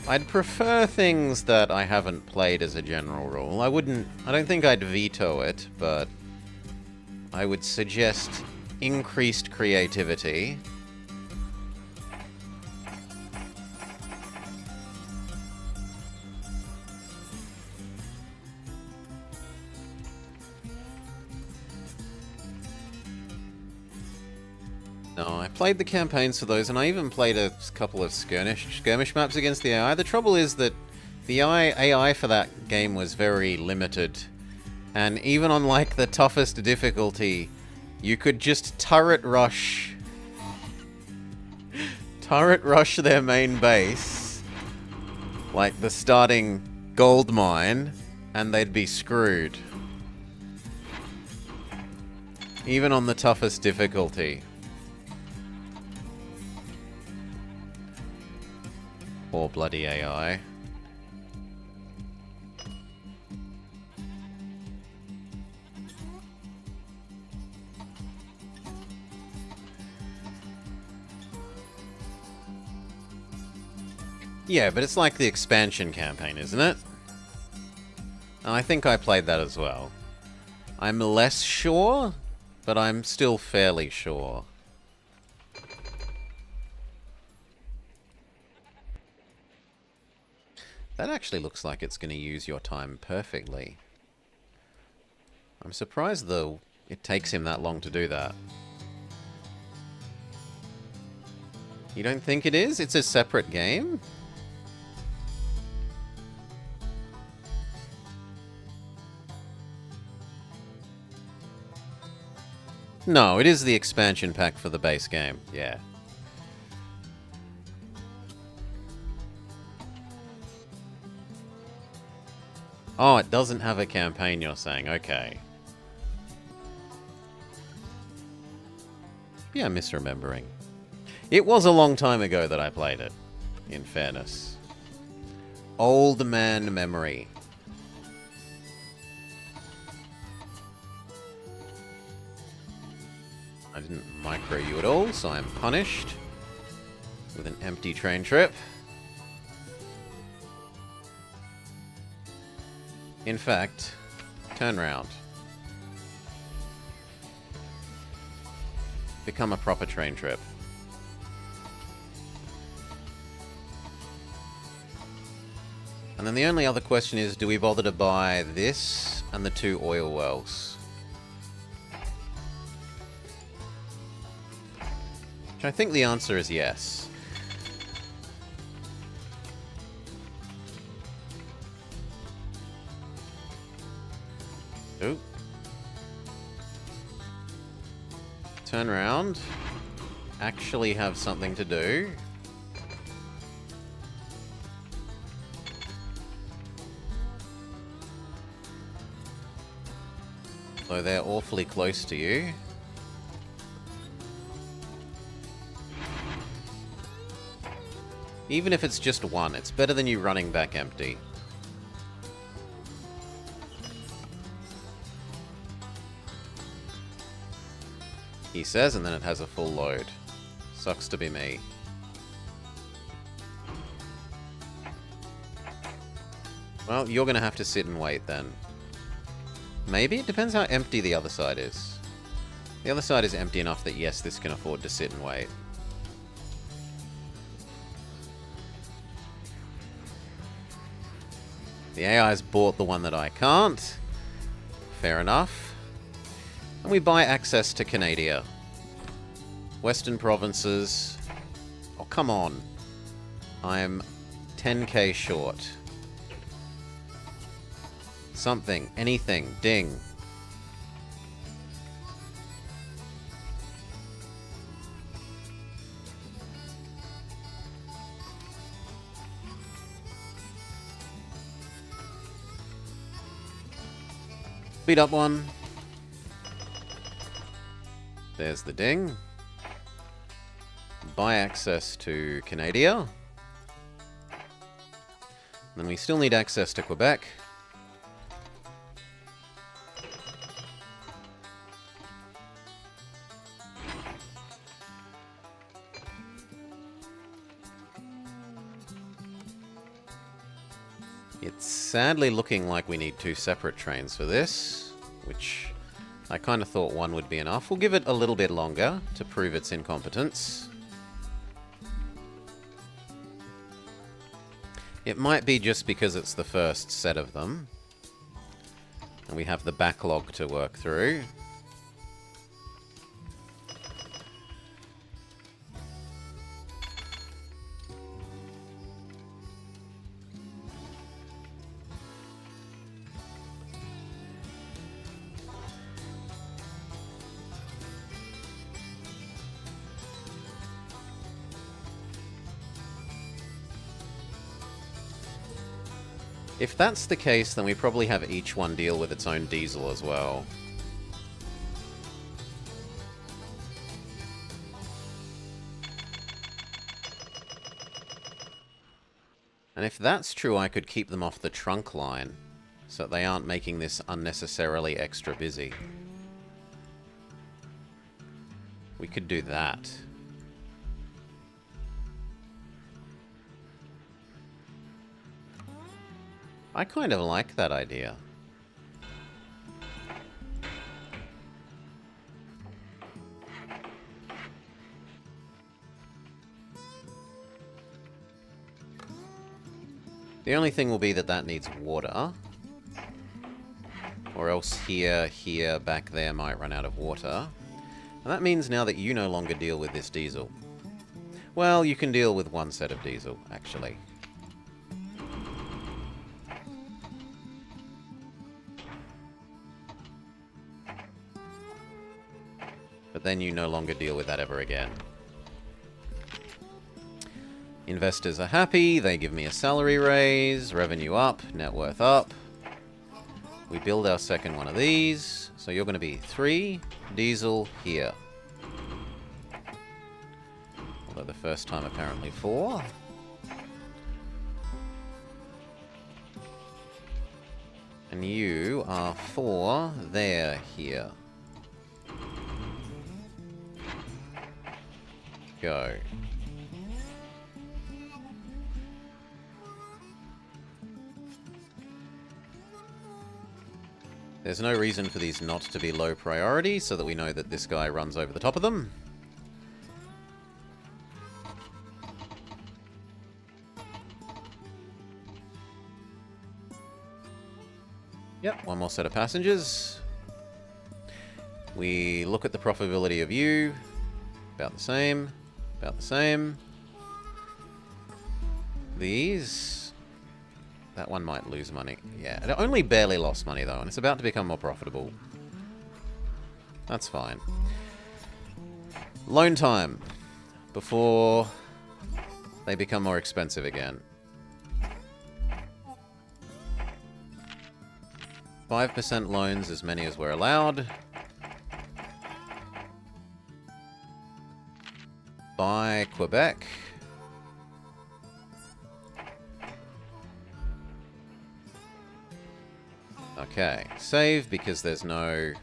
I'd prefer things that I haven't played as a general rule. I don't think I'd veto it, but I would suggest increased creativity. No, I played the campaigns for those, and I even played a couple of skirmish maps against the AI. The trouble is that the AI for that game was very limited, and even on like the toughest difficulty, you could just turret rush their main base, like the starting gold mine, and they'd be screwed. Even on the toughest difficulty. Poor bloody AI. Yeah, but it's like the expansion campaign, isn't it? I think I played that as well. I'm less sure, but I'm still fairly sure. That actually looks like it's going to use your time perfectly. I'm surprised, though, it takes him that long to do that. You don't think it is? It's a separate game? No, it is the expansion pack for the base game, yeah. Oh, it doesn't have a campaign, you're saying. Okay. Yeah, I'm misremembering. It was a long time ago that I played it, in fairness. Old man memory. I didn't micro you at all, so I'm punished with an empty train trip. In fact, Turn round. Become a proper train trip. And then the only other question is, do we bother to buy this and the 2 oil wells? Which I think the answer is yes. Ooh. Turn around. Actually have something to do. So they're awfully close to you. Even if it's just one, it's better than you running back empty. He says, and then it has a full load. Sucks to be me. Well, you're gonna have to sit and wait then. Maybe? It depends how empty the other side is. The other side is empty enough that, yes, this can afford to sit and wait. The AI's bought the one that I can't. Fair enough. And we buy access to Canada. Western provinces. Oh, come on. I'm 10k short. Something. Anything. Ding. Speed up one. There's the ding. Buy access to Canada. Then we still need access to Quebec. It's sadly looking like we need 2 separate trains for this, which I kind of thought one would be enough. We'll give it a little bit longer to prove its incompetence. It might be just because it's the first set of them, and we have the backlog to work through. If that's the case, then we probably have each one deal with its own diesel as well. And if that's true, I could keep them off the trunk line, so that they aren't making this unnecessarily extra busy. We could do that. I kind of like that idea. The only thing will be that that needs water. Or else here, back there might run out of water. And that means now that you no longer deal with this diesel. Well, you can deal with one set of diesel, actually. But then you no longer deal with that ever again. Investors are happy, they give me a salary raise, revenue up, net worth up. We build our second one of these, so you're going to be 3 diesel here. Although the first time apparently 4. And you are 4 there, here. Go. There's no reason for these not to be low priority, so that we know that this guy runs over the top of them. Yep, one more set of passengers. We look at the profitability of you. About the same. About the same. These... That one might lose money. Yeah, it only barely lost money, though, and it's about to become more profitable. That's fine. Loan time. Before they become more expensive again. 5% loans, as many as we're allowed. Buy Quebec. Okay, save because there's no...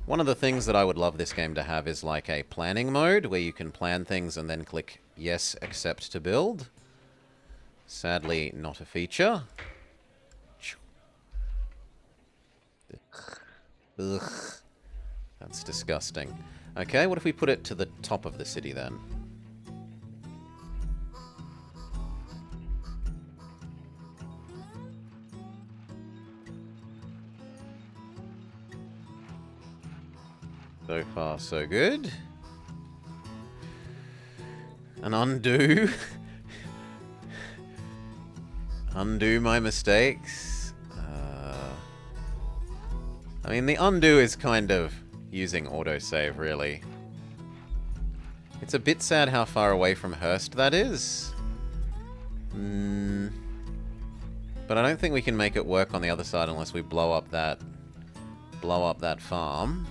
One of the things that I would love this game to have is like a planning mode where you can plan things and then click yes, accept to build. Sadly, not a feature. Ugh. That's disgusting. Okay, what if we put it to the top of the city then? So far, so good. And undo. Undo my mistakes. I mean, the undo is kind of using autosave, really. It's a bit sad how far away from Hearst that is. But I don't think we can make it work on the other side unless we blow up that farm.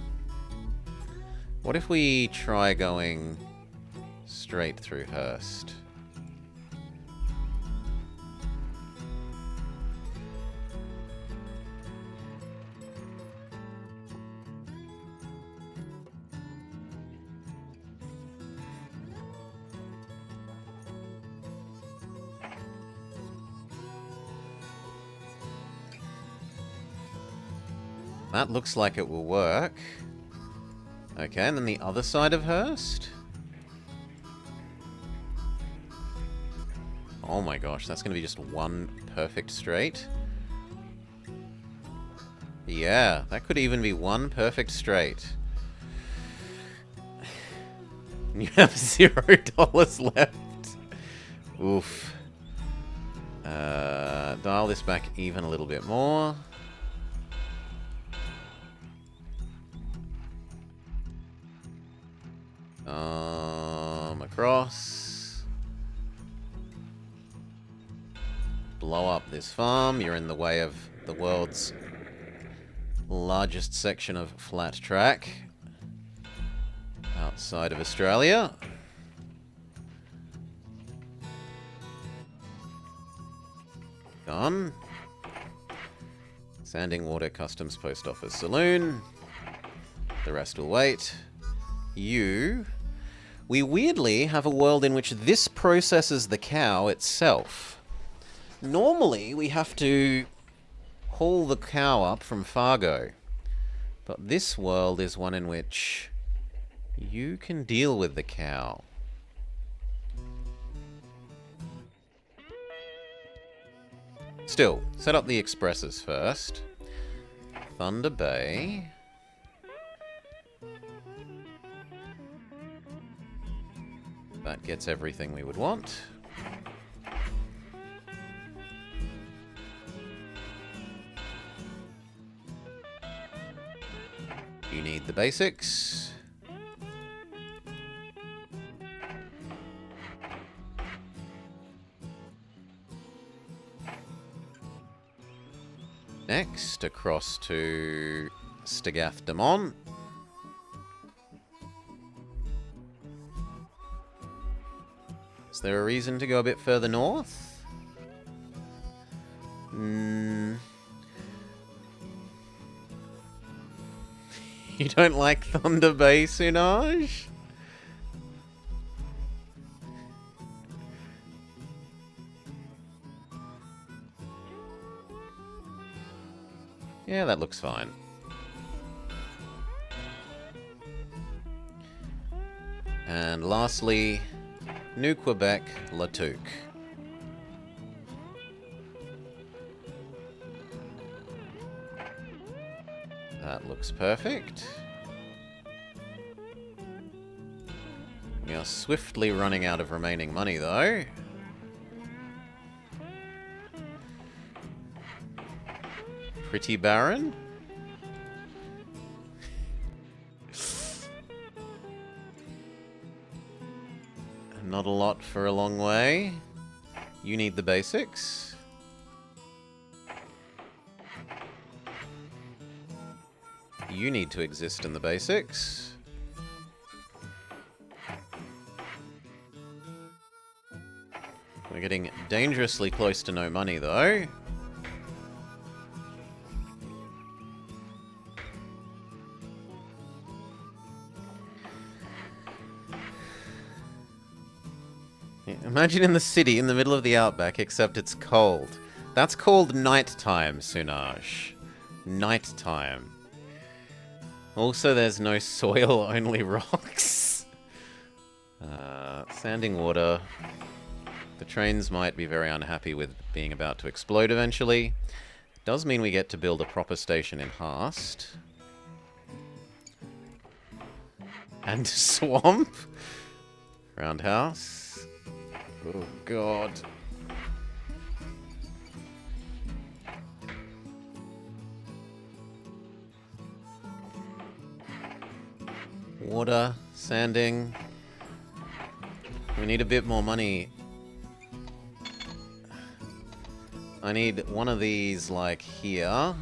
What if we try going straight through Hearst? That looks like it will work. Okay, and then the other side of Hearst? Oh my gosh, that's going to be just one perfect straight. Yeah, that could even be one perfect straight. You have $0 left. Oof. Dial this back even a little bit more. Across. Blow up this farm. You're in the way of the world's largest section of flat track outside of Australia. Done. Sanding Water Customs Post Office Saloon. The rest will wait. We weirdly have a world in which this processes the cow itself. Normally, we have to haul the cow up from Fargo. But this world is one in which you can deal with the cow. Still, set up the expresses first. Thunder Bay. That gets everything we would want. You need the basics. Next, across to Stagath de Mont. Is there a reason to go a bit further north? You don't like Thunder Bay, Sunaj? Yeah, that looks fine. And lastly, New Quebec, Latuque. That looks perfect. We are swiftly running out of remaining money, though. Pretty barren. Not a lot for a long way. You need the basics. You need to exist in the basics. We're getting dangerously close to no money, though. Imagine in the city, in the middle of the outback, except it's cold. That's called nighttime, Sunaj. Nighttime. Also, there's no soil, only rocks. Sanding water. The trains might be very unhappy with being about to explode eventually. Does mean we get to build a proper station in Haast. And swamp. Roundhouse. Oh, God. Water, sanding. We need a bit more money. I need one of these, like, here.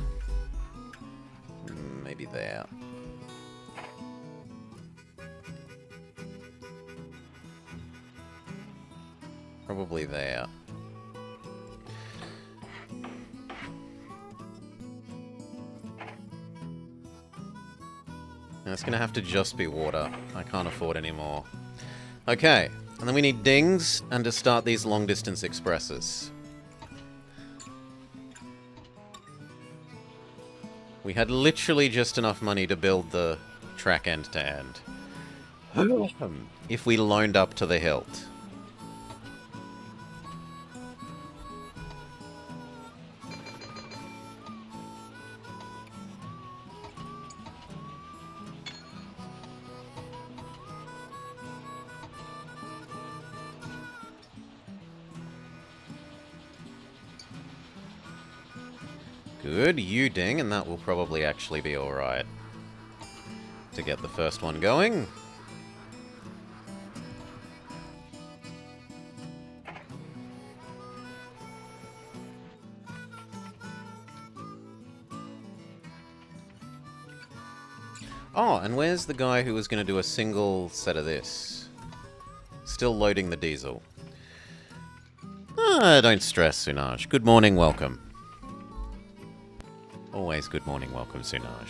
Maybe there. Probably there. And it's gonna have to just be water. I can't afford any more. Okay, and then we need dings and to start these long-distance expresses. We had literally just enough money to build the track end to end. If we loaned up to the hilt. Good, you ding, and that will probably actually be alright. To get the first one going. Oh, and where's the guy who was going to do a single set of this? Still loading the diesel. Don't stress, Sunaj. Good morning, welcome. Always good morning, welcome, Sunaj.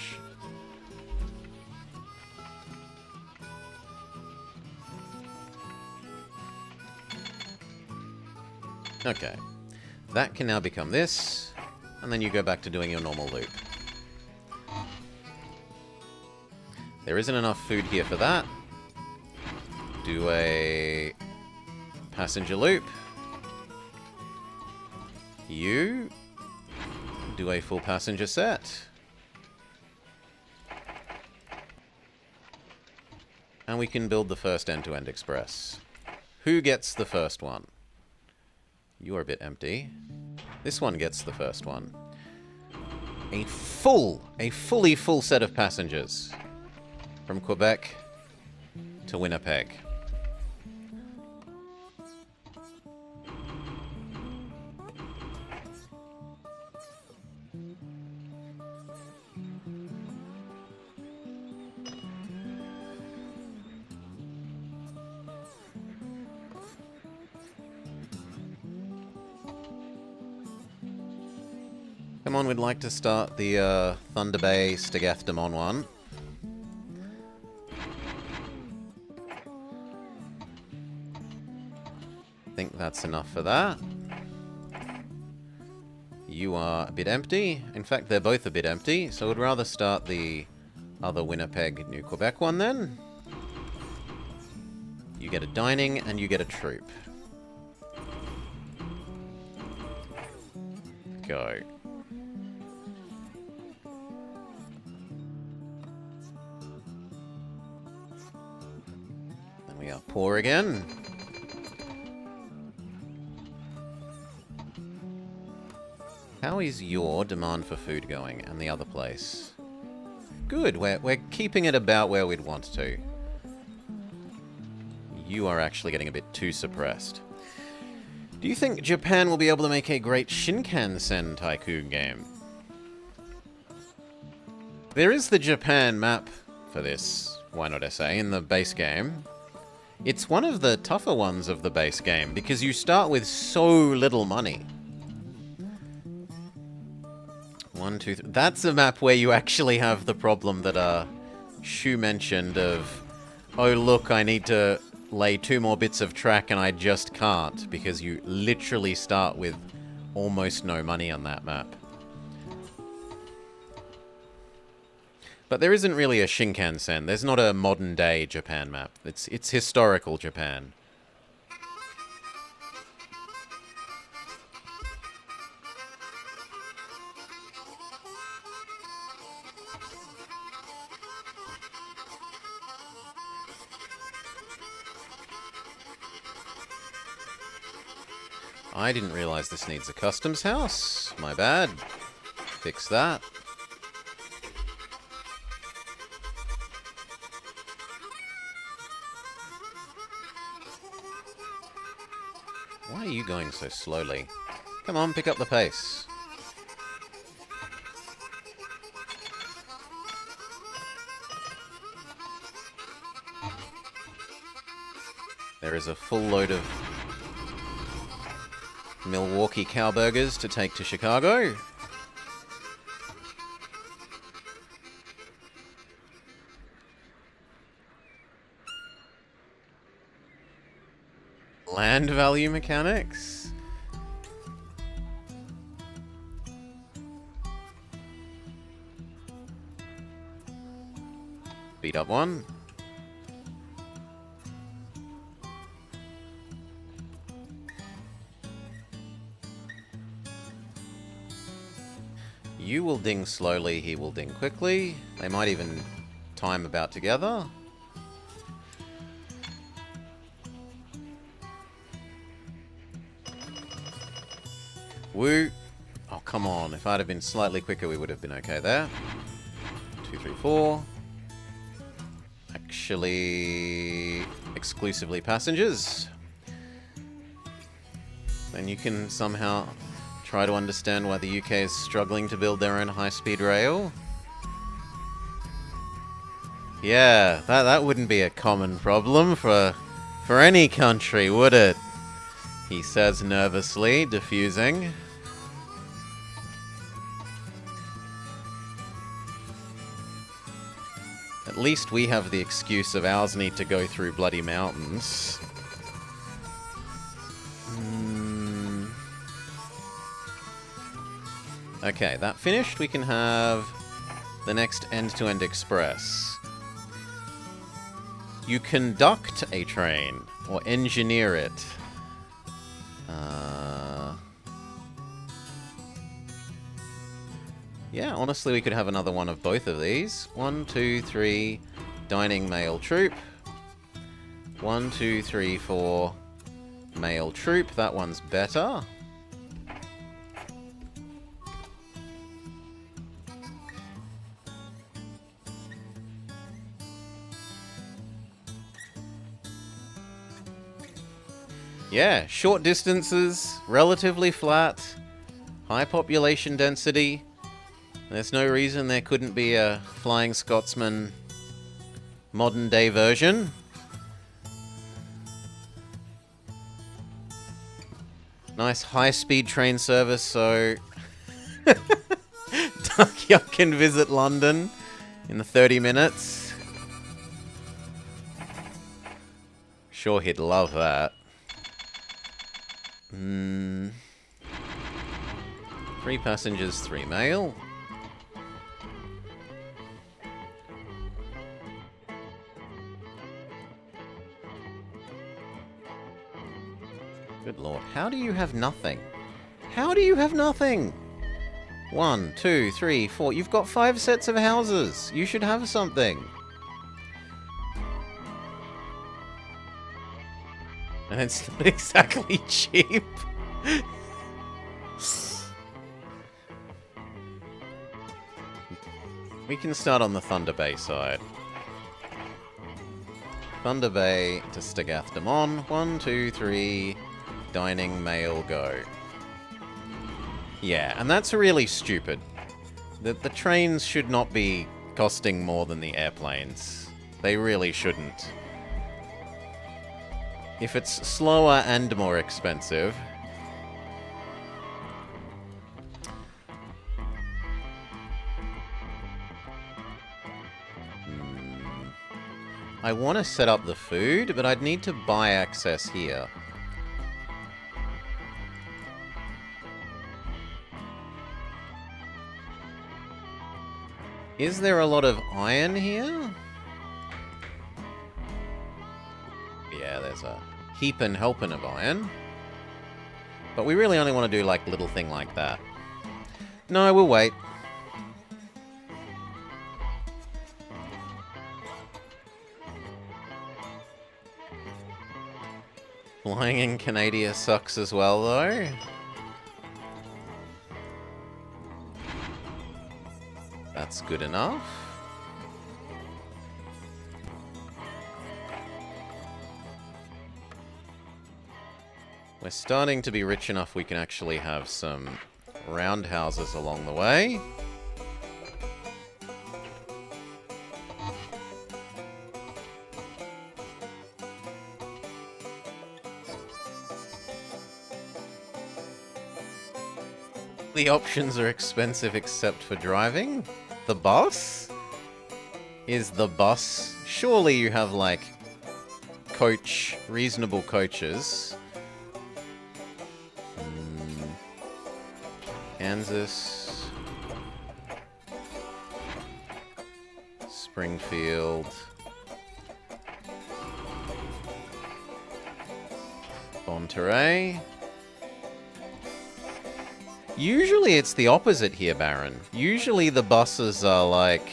Okay. That can now become this, and then you go back to doing your normal loop. There isn't enough food here for that. Do a passenger loop. You do a full passenger set. And we can build the first end-to-end express. Who gets the first one? You're a bit empty. This one gets the first one. A fully full set of passengers. From Quebec to Winnipeg. Come on, we'd like to start the Thunder Bay Stagath Demon one. I think that's enough for that. You are a bit empty. In fact, they're both a bit empty, so I'd rather start the other Winnipeg, New Quebec one then. You get a dining and you get a troop. Go. Then we are poor again. How is your demand for food going and the other place? Good, we're keeping it about where we'd want to. You are actually getting a bit too suppressed. Do you think Japan will be able to make a great Shinkansen Tycoon game? There is the Japan map for this, why not SA, in the base game. It's one of the tougher ones of the base game, because you start with so little money. 1, 2, 3. That's a map where you actually have the problem that Shu mentioned of, oh look, I need to lay 2 more bits of track and I just can't, because you literally start with almost no money on that map. But there isn't really a Shinkansen. There's not a modern day Japan map. It's historical Japan. I didn't realize this needs a customs house. My bad. Fix that. Why are you going so slowly? Come on, pick up the pace. There is a full load of Milwaukee Cowburgers to take to Chicago. Land value mechanics? Beat up one. You will ding slowly, he will ding quickly. They might even time about together. Woo. Oh, come on. If I'd have been slightly quicker, we would have been okay there. 2, 3, 4. Actually, exclusively passengers. Then you can somehow try to understand why the UK is struggling to build their own high-speed rail. Yeah, that wouldn't be a common problem for any country, would it? He says nervously, diffusing. At least we have the excuse of ours need to go through bloody mountains. Okay, that finished. We can have the next end-to-end express. You conduct a train, or engineer it. Yeah, honestly, we could have another one of both of these. 1, 2, 3, dining male troop. 1, 2, 3, 4, male troop. That one's better. Yeah, short distances, relatively flat, high population density. There's no reason there couldn't be a Flying Scotsman modern day version. Nice high-speed train service, so Duck Yuck can visit London in the 30 minutes. Sure, he'd love that. 3 passengers, 3 mail. Good lord, how do you have nothing? How do you have nothing? 1, 2, 3, 4. You've got 5 sets of houses. You should have something. And it's not exactly cheap. We can start on the Thunder Bay side. Thunder Bay to Stagath Damon. 1, 2, 3. Dining, mail, go. Yeah, and that's really stupid. The trains should not be costing more than the airplanes. They really shouldn't. If it's slower and more expensive... I want to set up the food, but I'd need to buy access here. Is there a lot of iron here? Yeah, there's a heap and helping of iron. But we really only want to do, like, a little thing like that. No, we'll wait. Flying in Canada sucks as well, though. That's good enough. We're starting to be rich enough we can actually have some roundhouses along the way. The options are expensive except for driving. The bus? Is the bus... Surely you have, like, reasonable coaches. Kansas. Springfield. Monterey. Usually it's the opposite here, Baron. Usually the buses are like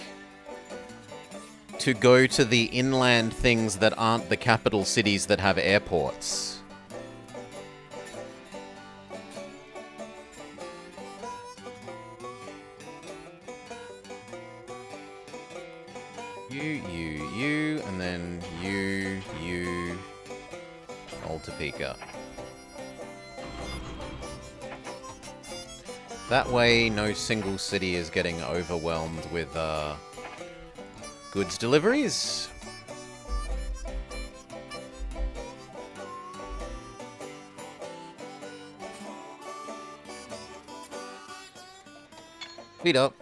to go to the inland things that aren't the capital cities that have airports. You, and then you, Topeka. That way, no single city is getting overwhelmed with goods deliveries. Speed up.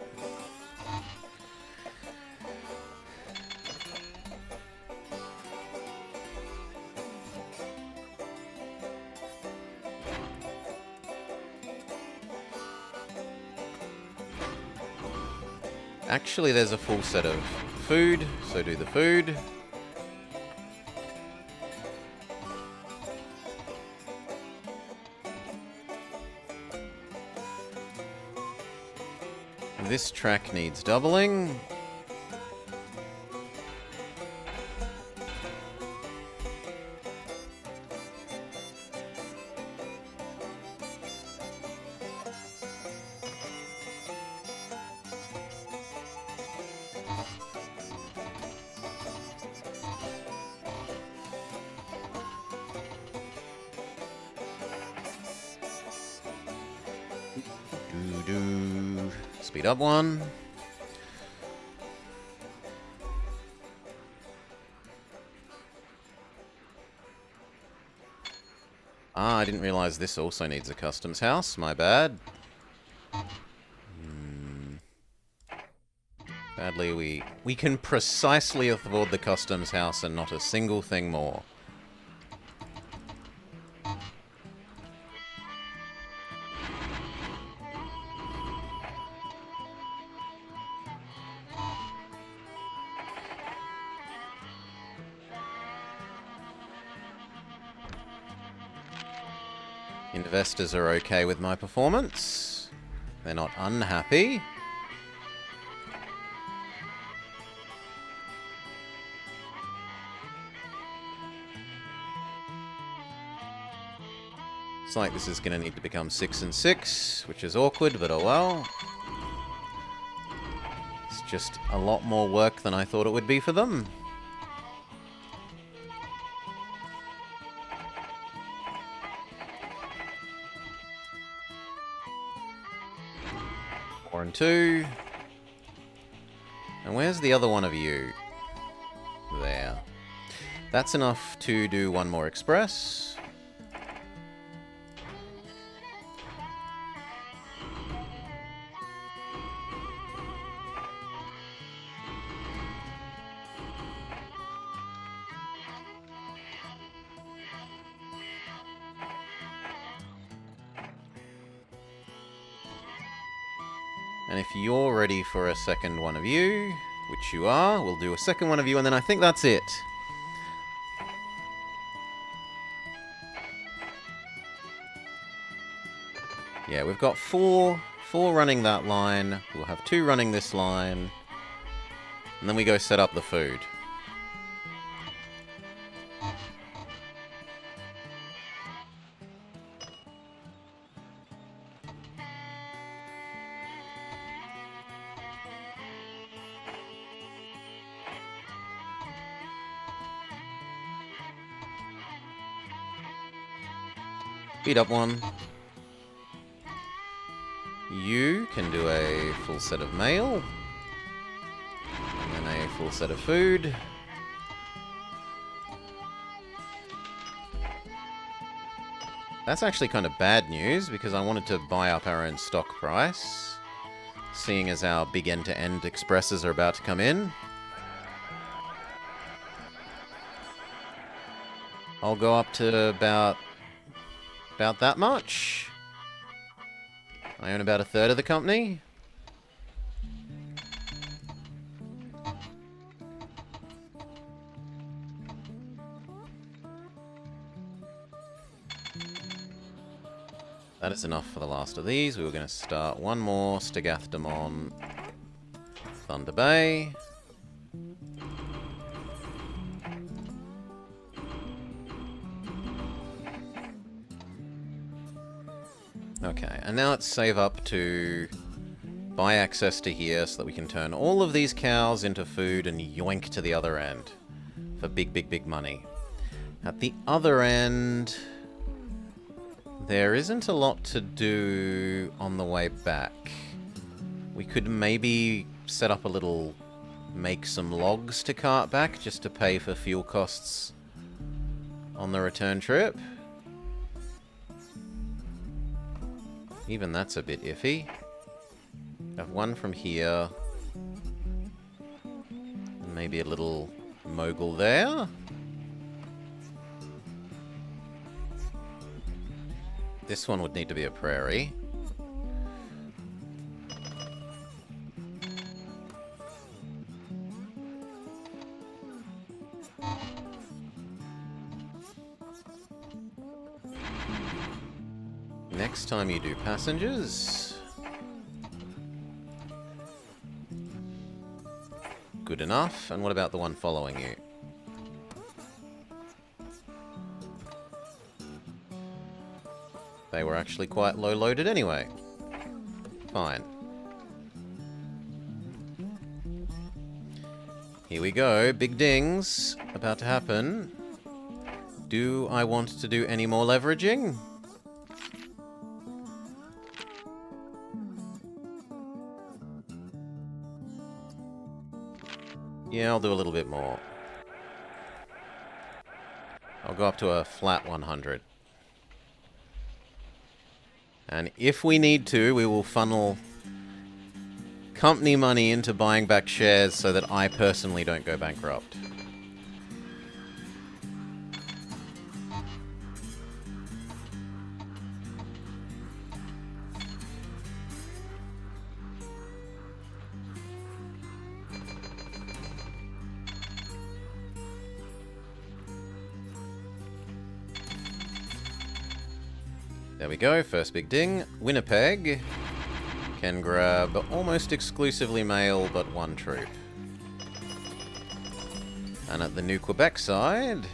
Actually, there's a full set of food, so do the food. This track needs doubling. Speed up one. Ah, I didn't realize this also needs a customs house. My bad. Sadly, we can precisely afford the customs house and not a single thing more. Investors are okay with my performance. They're not unhappy. Looks like this is going to need to become 6 and 6, which is awkward, but oh well. It's just a lot more work than I thought it would be for them. Four and 2. And where's the other one of you? There. That's enough to do one more express. And if you're ready for a second one of you, which you are, we'll do a second one of you, and then I think that's it. Yeah, we've got four running that line. We'll have 2 running this line. And then we go set up the food. Beat up one. You can do a full set of mail. And then a full set of food. That's actually kind of bad news, because I wanted to buy up our own stock price, seeing as our big end-to-end expresses are about to come in. I'll go up to about that much. I own about 1/3 of the company. That is enough for the last of these. We were going to start one more Stagath Demon Thunder Bay. Okay, and now let's save up to buy access to here so that we can turn all of these cows into food and yoink to the other end for big, big, big money. At the other end, there isn't a lot to do on the way back. We could maybe set up a little, make some logs to cart back just to pay for fuel costs on the return trip. Even that's a bit iffy. Have one from here. And maybe a little mogul there. This one would need to be a prairie. Next time you do passengers. Good enough. And what about the one following you? They were actually quite low loaded anyway. Fine. Here we go. Big dings about to happen. Do I want to do any more leveraging? Yeah, I'll do a little bit more. I'll go up to a flat 100. And if we need to, we will funnel company money into buying back shares so that I personally don't go bankrupt. There we go, first big ding. Winnipeg can grab almost exclusively male, but 1 troop. And at the New Quebec side...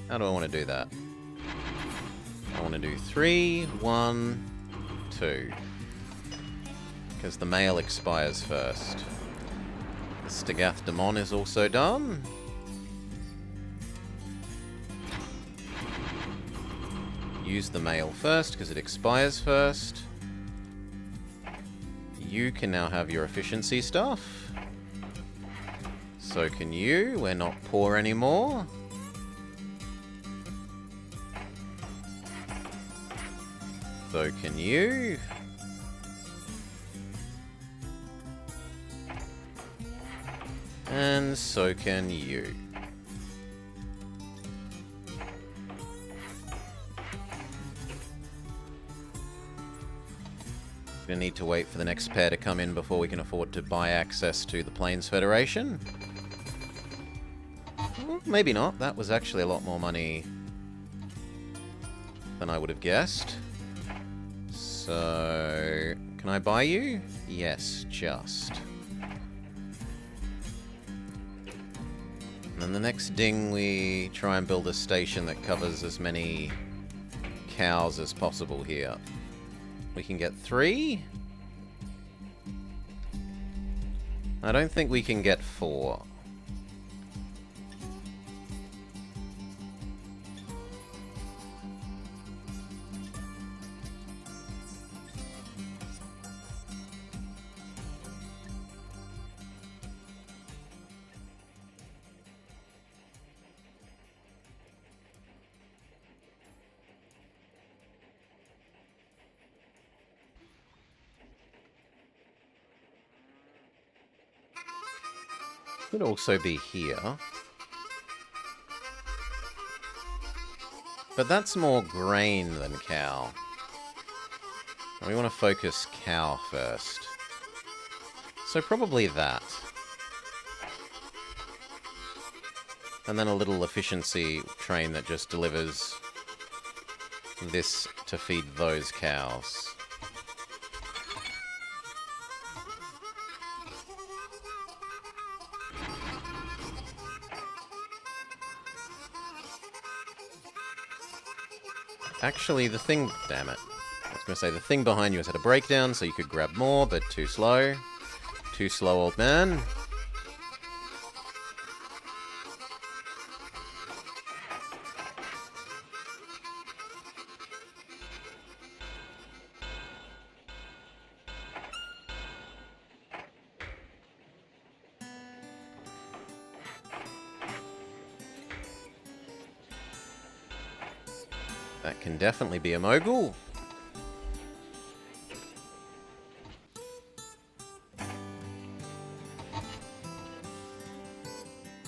How do I want to do that? I want to do 3, 1, 2. Because the male expires first. The Stagath Demon is also done. Use the male first, because it expires first. You can now have your efficiency stuff. So can you. We're not poor anymore. So can you. And so can you. Gonna need to wait for the next pair to come in before we can afford to buy access to the Plains Federation. Well, maybe not. That was actually a lot more money than I would have guessed. So, can I buy you? Yes, just. And then the next ding, we try and build a station that covers as many cows as possible here. We can get 3. I don't think we can get 4. Could also be here. But that's more grain than cow. We want to focus cow first. So probably that. And then a little efficiency train that just delivers this to feed those cows. Actually, the thing... Damn it. I was going to say, the thing behind you has had a breakdown, so you could grab more, but too slow. Too slow, old man. That can definitely be a mogul.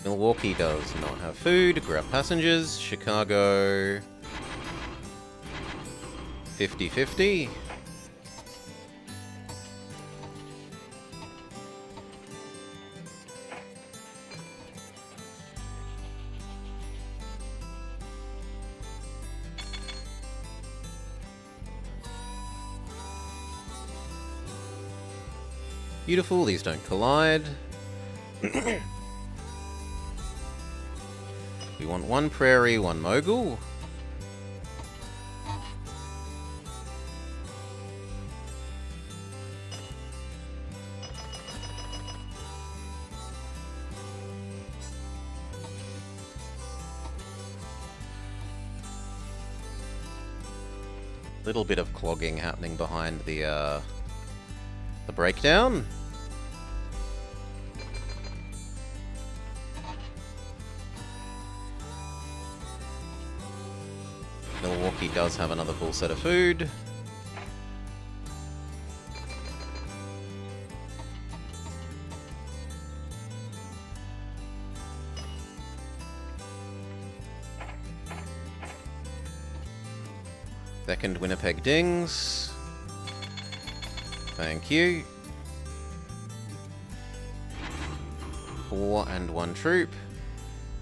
Milwaukee does not have food. Grab passengers. Chicago... 50-50. Beautiful, these don't collide. We want 1 prairie, 1 mogul. Little bit of clogging happening behind the breakdown. Milwaukee does have another full set of food. Second Winnipeg dings. Thank you. 4 and 1 troop.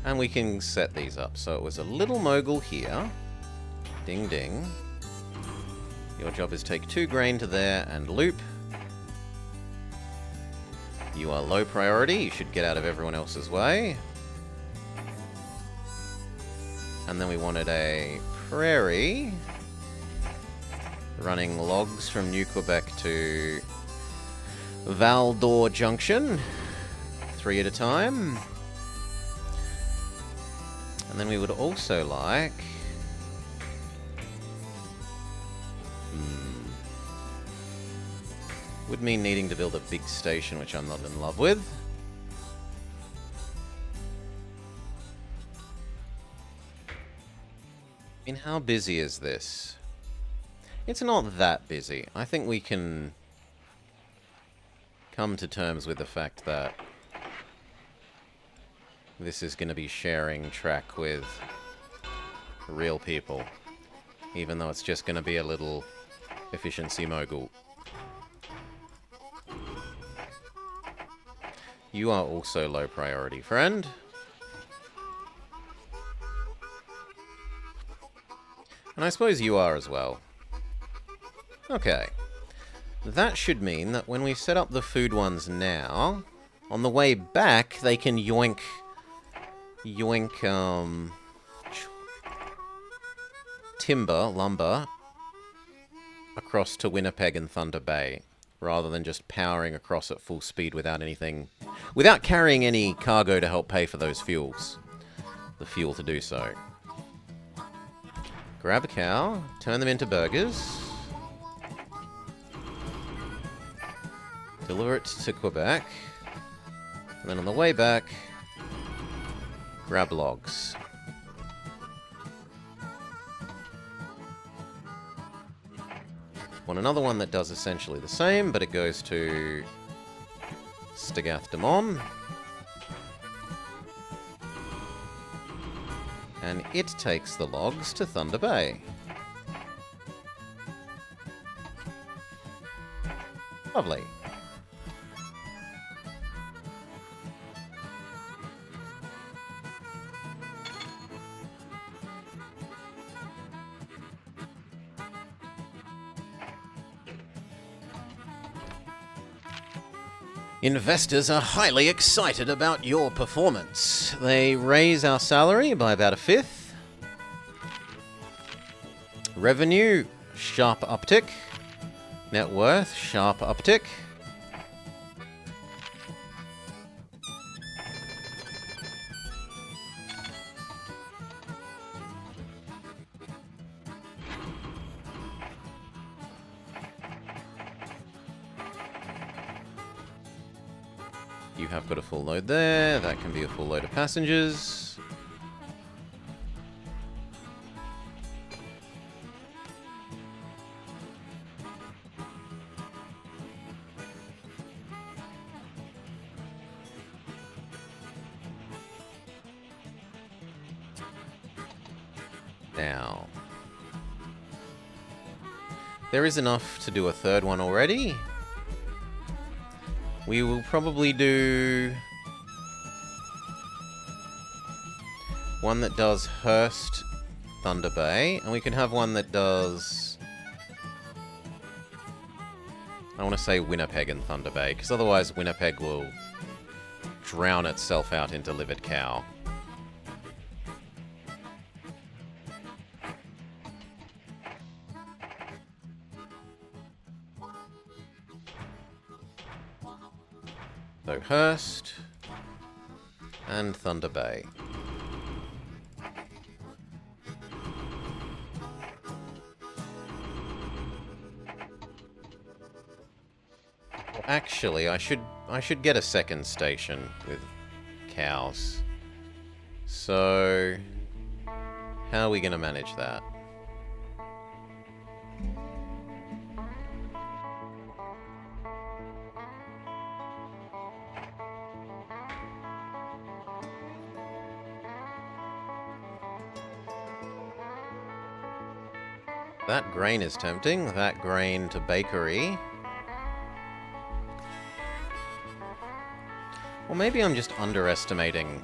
And we can set these up. So it was a little mogul here. Ding ding. Your job is take 2 grain to there and loop. You are low priority. You should get out of everyone else's way. And then we wanted a prairie running logs from New Quebec to Val d'Or Junction, 3 at a time. And then we would also like... would mean needing to build a big station, which I'm not in love with. I mean, how busy is this? It's not that busy. I think we can come to terms with the fact that this is going to be sharing track with real people, even though it's just going to be a little efficiency mogul. You are also low priority, friend. And I suppose you are as well. Okay. That should mean that when we set up the food ones now, on the way back, they can yoink, lumber, across to Winnipeg and Thunder Bay, rather than just powering across at full speed without carrying any cargo to help pay for those fuels. The fuel to do so. Grab a cow, turn them into burgers, deliver it to Quebec, and then on the way back, grab logs. Want another one that does essentially the same, but it goes to Stagath de Mon. And it takes the logs to Thunder Bay. Lovely. Investors are highly excited about your performance. They raise our salary by about 1/5. Revenue, sharp uptick. Net worth, sharp uptick. You have got a full load there. That can be a full load of passengers. Now, there is enough to do a third one already. We will probably do one that does Hearst, Thunder Bay, and we can have one that does... I want to say Winnipeg and Thunder Bay, because otherwise Winnipeg will drown itself out into livered cow. So Hearst and Thunder Bay. Actually, I should get a second station with cows. So how are we going to manage that? That grain is tempting. That grain to bakery. Or maybe I'm just underestimating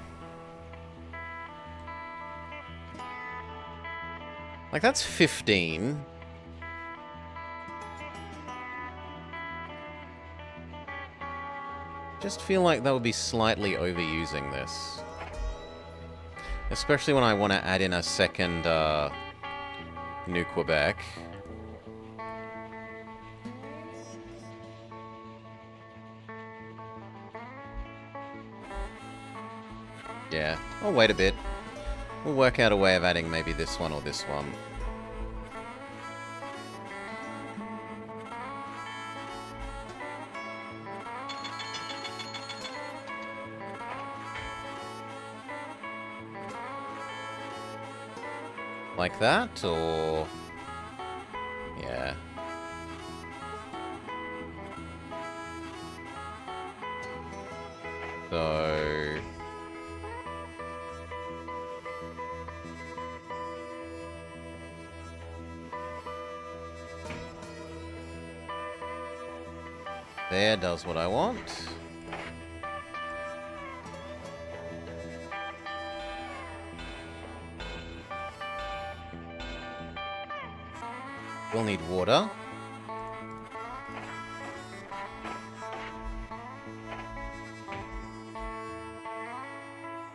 Like, that's 15. Just feel like they would be slightly overusing this. Especially when I want to add in a second, New Quebec. Yeah, I'll wait a bit. We'll work out a way of adding maybe this one or this one. Like that, or... yeah. So... there does what I want. We'll need water.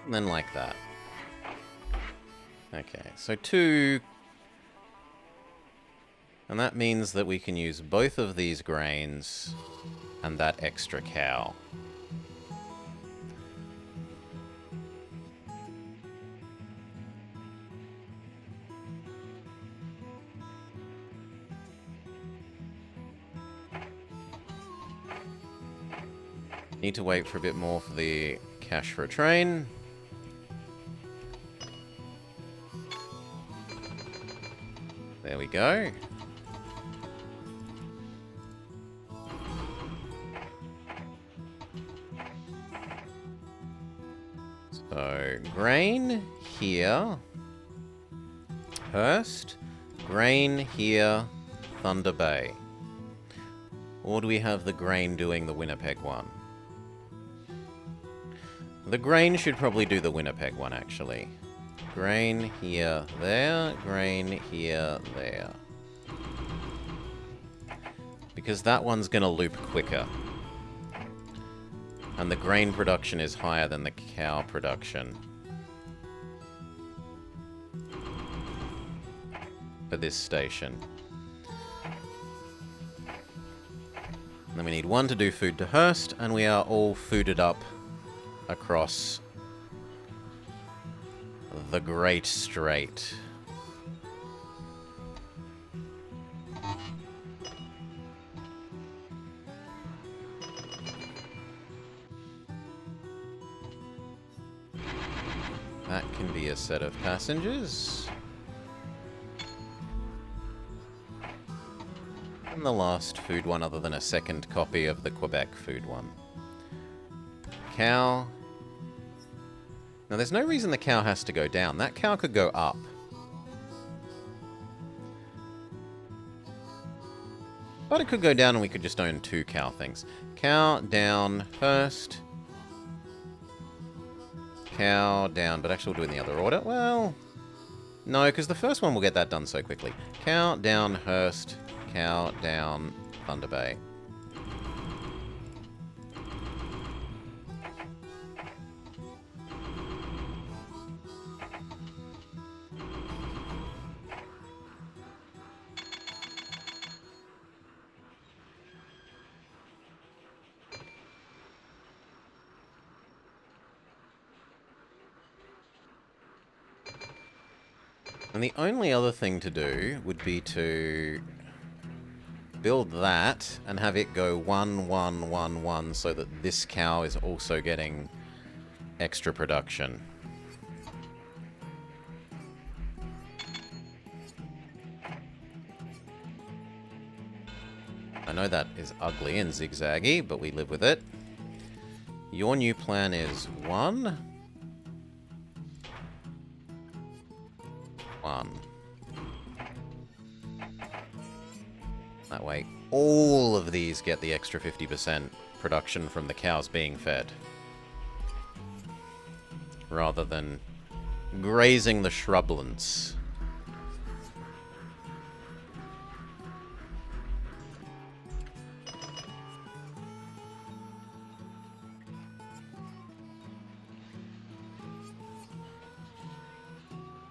And then like that. Okay, so 2. And that means that we can use both of these grains and that extra cow. Need to wait for a bit more for the cash for a train. There we go. So, grain here. Hurst. Grain here. Thunder Bay. Or do we have the grain doing the Winnipeg one? The grain should probably do the Winnipeg one, actually. Grain here, there. Grain here, there. Because that one's going to loop quicker. And the grain production is higher than the cow production. For this station. And then we need 1 to do food to Hearst, and we are all fooded up across the Great Strait. That can be a set of passengers. And the last food one, other than a second copy of the Quebec food one. Cow. Now, there's no reason the cow has to go down. That cow could go up. But it could go down and we could just own 2 cow things. Cow, down, Hearst. Cow, down. But actually, we'll do it in the other order. Well, no, because the first one will get that done so quickly. Cow, down, Hearst. Cow, down, Thunder Bay. And the only other thing to do would be to build that and have it go 1, 1, 1, 1 so that this cow is also getting extra production. I know that is ugly and zigzaggy, but we live with it. Your new plan is 1. 1. That way, all of these get the extra 50% production from the cows being fed. Rather than grazing the shrublands.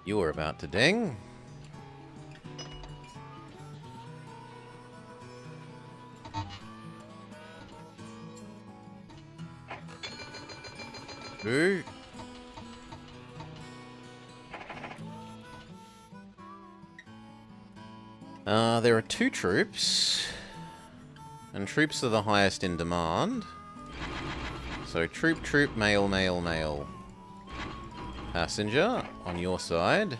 You were about to ding. Ooh. There are 2 troops. And troops are the highest in demand. So troop, troop, mail, mail, mail. Passenger on your side.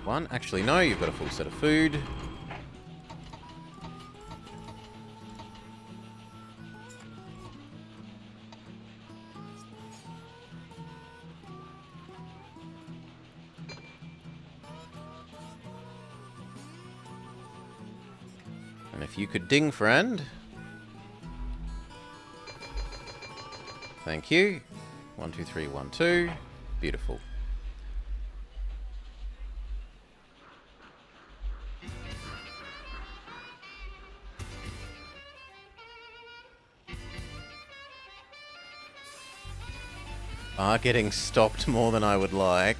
One. Actually, no, you've got a full set of food. And if you could ding, friend. Thank you. 1, 2, 3, 1, 2. Beautiful. Are getting stopped more than I would like.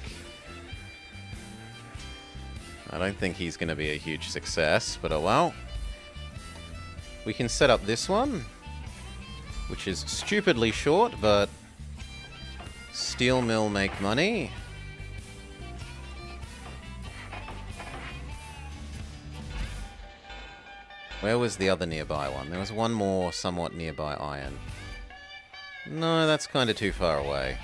I don't think he's going to be a huge success, but oh well. We can set up this one, which is stupidly short, but steel mill make money. Where was the other nearby one? There was one more somewhat nearby iron. No, that's kind of too far away.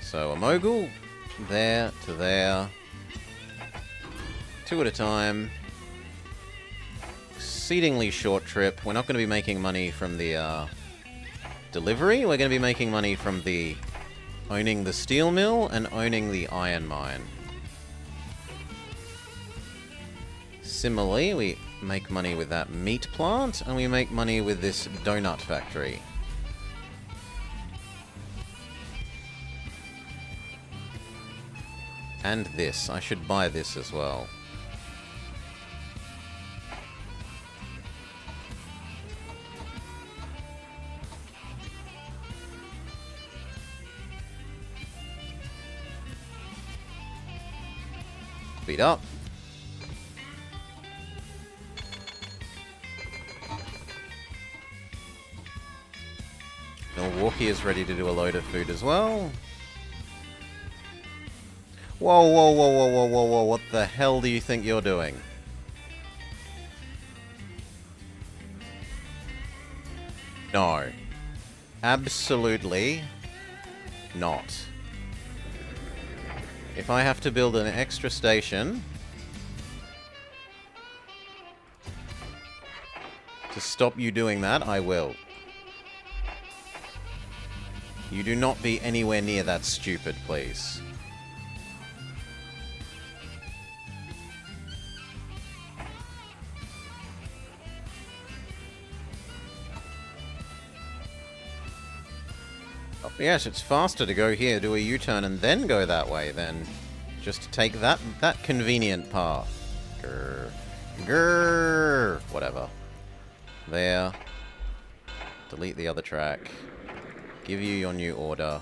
So a mogul, there to there. 2 at a time. Exceedingly short trip. We're not going to be making money from the delivery. We're going to be making money from the owning the steel mill and owning the iron mine. Similarly, we make money with that meat plant, and we make money with this donut factory. And this. I should buy this as well. Speed up. Milwaukee is ready to do a load of food as well. Whoa, whoa, whoa, whoa, whoa, whoa, whoa. What the hell do you think you're doing? No. Absolutely not. If I have to build an extra station to stop you doing that, I will. You do not be anywhere near that stupid, please. Oh, yes, it's faster to go here, do a U-turn, and then go that way than just to take that convenient path. Grr. Grr. Whatever. There. Delete the other track. Give you your new order.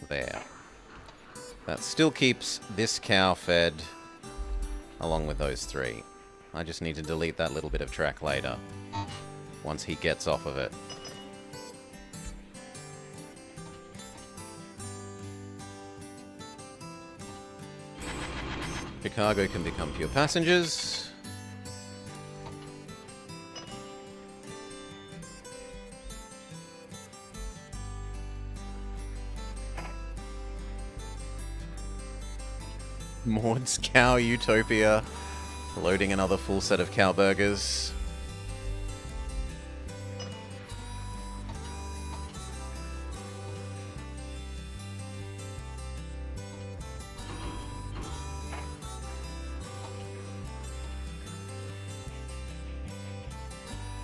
There. That still keeps this cow fed along with those 3. I just need to delete that little bit of track later, once he gets off of it. Chicago can become pure passengers. Maud's Cow Utopia. Loading another full set of cow burgers.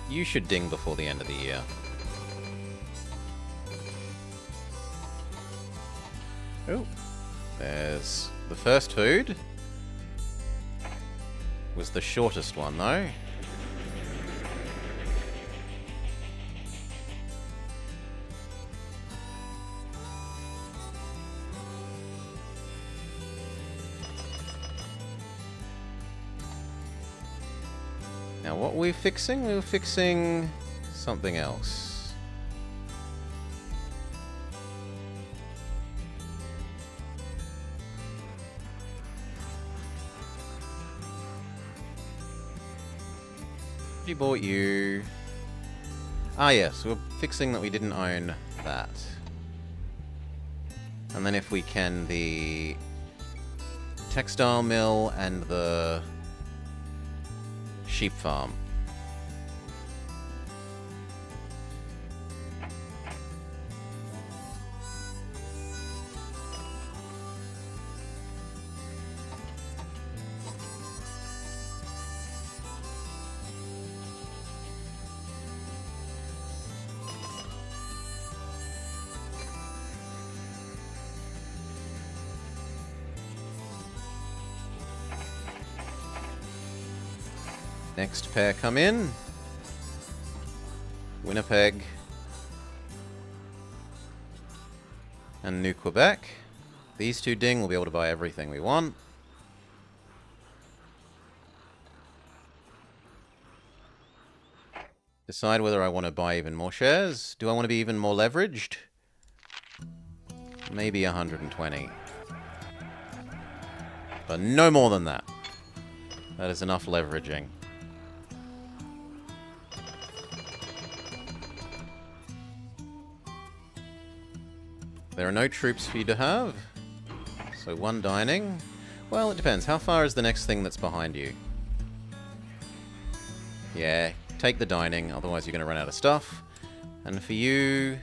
You should ding before the end of the year. Oh, there's the first food. Was the shortest one, though. Now, what were we fixing? We were fixing something else. We bought you. Ah, yes, we're fixing that we didn't own that. And then if we can, the textile mill and the sheep farm. Next pair come in. Winnipeg and New Quebec. These two ding, we'll be able to buy everything we want. Decide whether I want to buy even more shares. Do I want to be even more leveraged? Maybe 120. But no more than that. That is enough leveraging. There are no troops for you to have. So one dining. Well, it depends. How far is the next thing that's behind you? Yeah, take the dining, otherwise you're going to run out of stuff. And for you,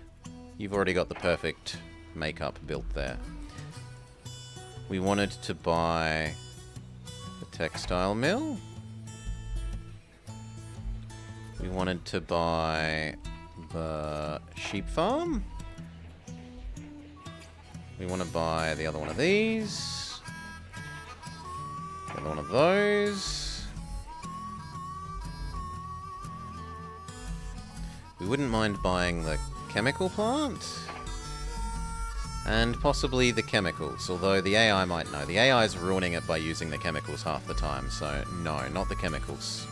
you've already got the perfect makeup built there. We wanted to buy the textile mill. We wanted to buy the sheep farm. We want to buy the other one of these. The other one of those. We wouldn't mind buying the chemical plant. And possibly the chemicals, although the AI might know. The AI is ruining it by using the chemicals half the time, so no, not the chemicals.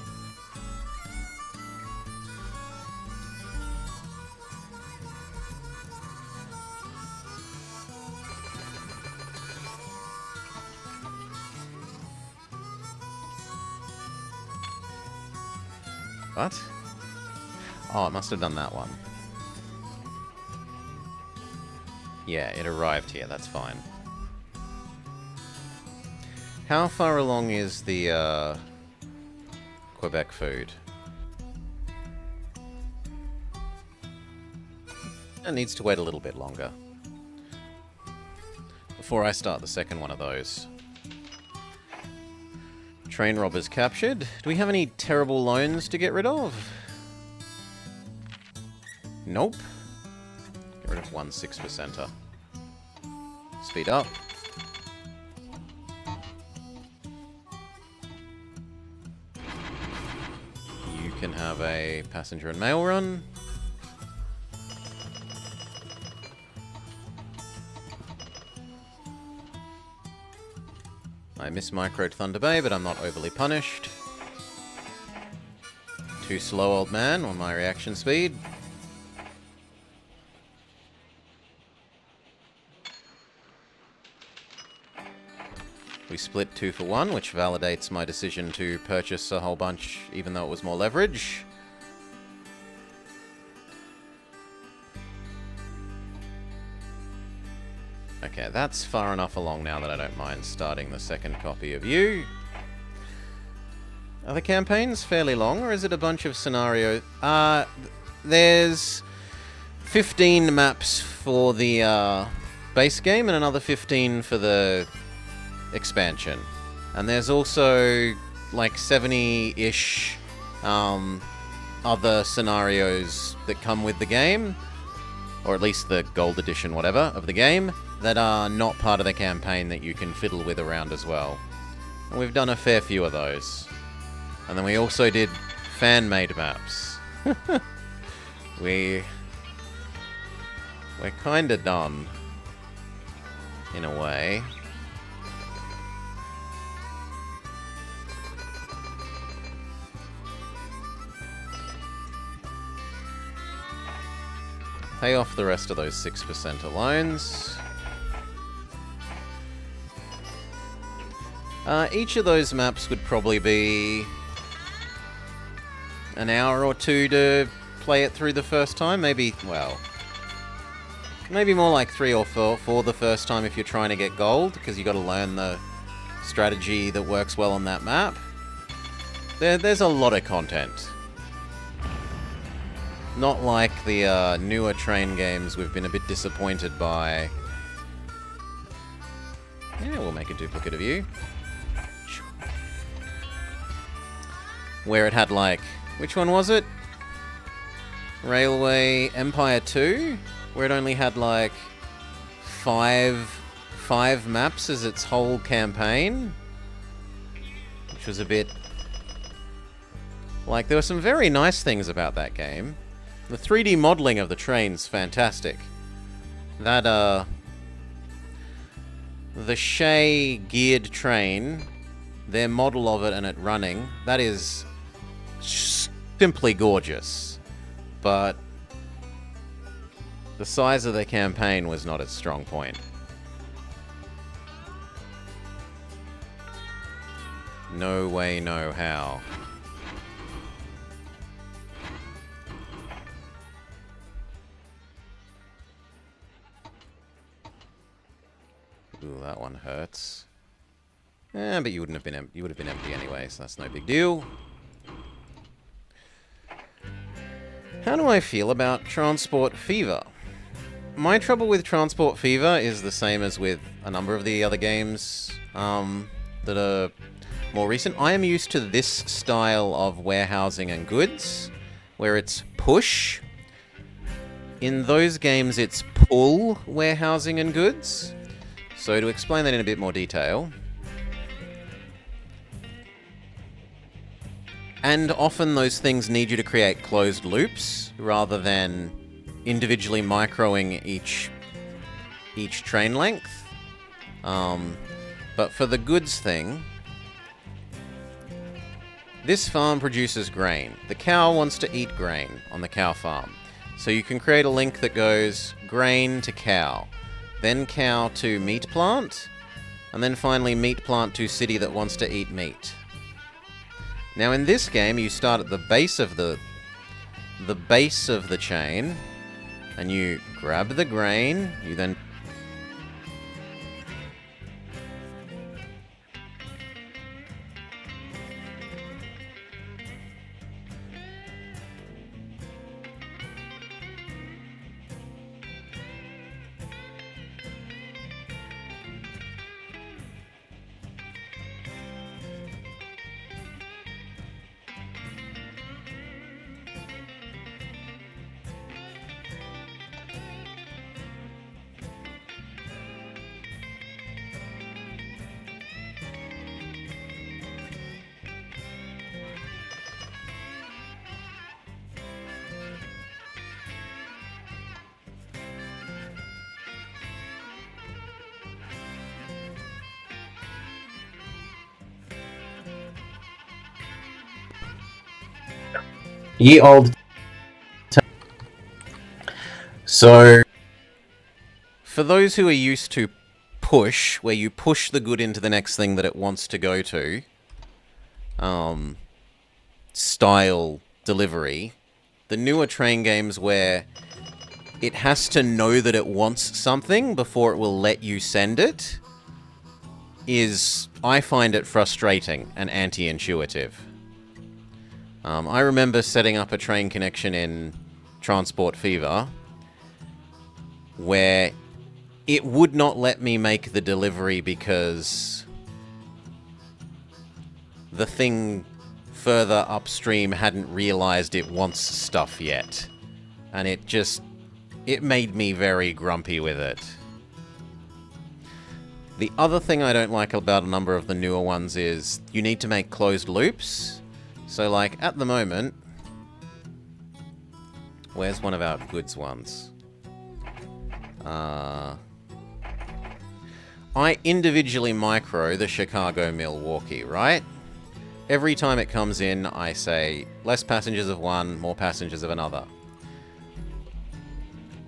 What? Oh, it must have done that one. Yeah, it arrived here, that's fine. How far along is the Quebec food? It needs to wait a little bit longer before I start the second one of those. Train robbers captured. Do we have any terrible loans to get rid of? Nope. Get rid of 1 6%er. Speed up. You can have a passenger and mail run. I miss Micro Thunder Bay, but I'm not overly punished. Too slow, old man, on my reaction speed. We split 2 for 1, which validates my decision to purchase a whole bunch, even though it was more leverage. Okay, that's far enough along now that I don't mind starting the second copy of you. Are the campaigns fairly long, or is it a bunch of scenarios? There's 15 maps for the base game and another 15 for the expansion. And there's also like 70-ish other scenarios that come with the game, or at least the gold edition, whatever, of the game. that are not part of the campaign that you can fiddle with around as well. And we've done a fair few of those. And then we also did fan-made maps. We're kinda done, in a way. Pay off the rest of those 6% of loans. Each of those maps would probably be an hour or two to play it through the first time. Maybe, well, maybe more like 3 or 4 for the first time if you're trying to get gold, because you got to learn the strategy that works well on that map. There's a lot of content. Not like the newer train games we've been a bit disappointed by. Yeah, we'll make a duplicate of you. Where it had like... Which one was it? Railway Empire 2? Where it only had like five maps as its whole campaign? Which was a bit... Like, there were some very nice things about that game. The 3D modeling of the train's fantastic. That, the Shay geared train, their model of it and it running, that is simply gorgeous. But the size of the campaign was not its strong point. No way, no how. Ooh, that one hurts. But you wouldn't have been you would have been empty anyway, so that's no big deal. How do I feel about Transport Fever? My trouble with Transport Fever is the same as with a number of the other games that are more recent. I am used to this style of warehousing and goods, where it's push. In those games, it's pull warehousing and goods. So to explain that in a bit more detail, and often those things need you to create closed loops rather than individually microing each train length. But for the goods thing, this farm produces grain. The cow wants to eat grain on the cow farm. So you can create a link that goes grain to cow, then cow to meat plant, and then finally meat plant to city that wants to eat meat. Now in this game, you start at the base of the chain, and you grab the grain, you then Ye old. So, for those who are used to push, where you push the good into the next thing that it wants to go to, style delivery, the newer train games where it has to know that it wants something before it will let you send it, I find it frustrating and anti-intuitive. I remember setting up a train connection in Transport Fever where it would not let me make the delivery because the thing further upstream hadn't realized it wants stuff yet. And it made me very grumpy with it. The other thing I don't like about a number of the newer ones is you need to make closed loops. So, like, at the moment... Where's one of our goods ones? I individually micro the Chicago-Milwaukee, right? Every time it comes in, I say, less passengers of one, more passengers of another.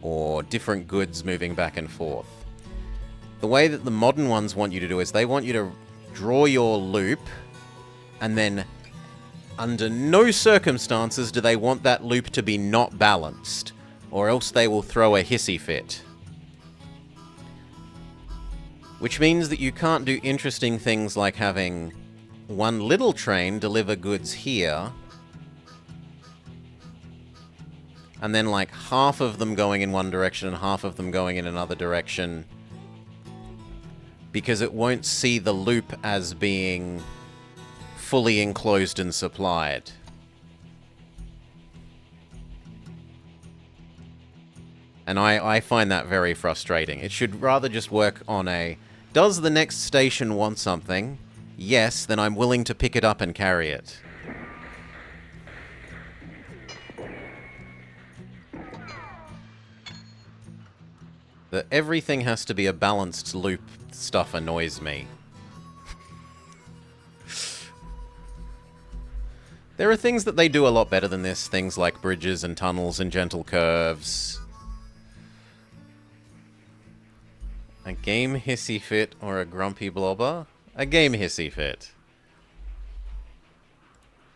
Or different goods moving back and forth. The way that the modern ones want you to do is they want you to draw your loop, and then under no circumstances do they want that loop to be not balanced, or else they will throw a hissy fit. Which means that you can't do interesting things like having one little train deliver goods here, and then like half of them going in one direction and half of them going in another direction, because it won't see the loop as being fully enclosed and supplied. And I find that very frustrating. It should rather just work on a, does the next station want something? Yes, then I'm willing to pick it up and carry it. That everything has to be a balanced loop stuff annoys me. There are things that they do a lot better than this, things like bridges and tunnels and gentle curves. A game hissy fit or a grumpy blobber? A game hissy fit.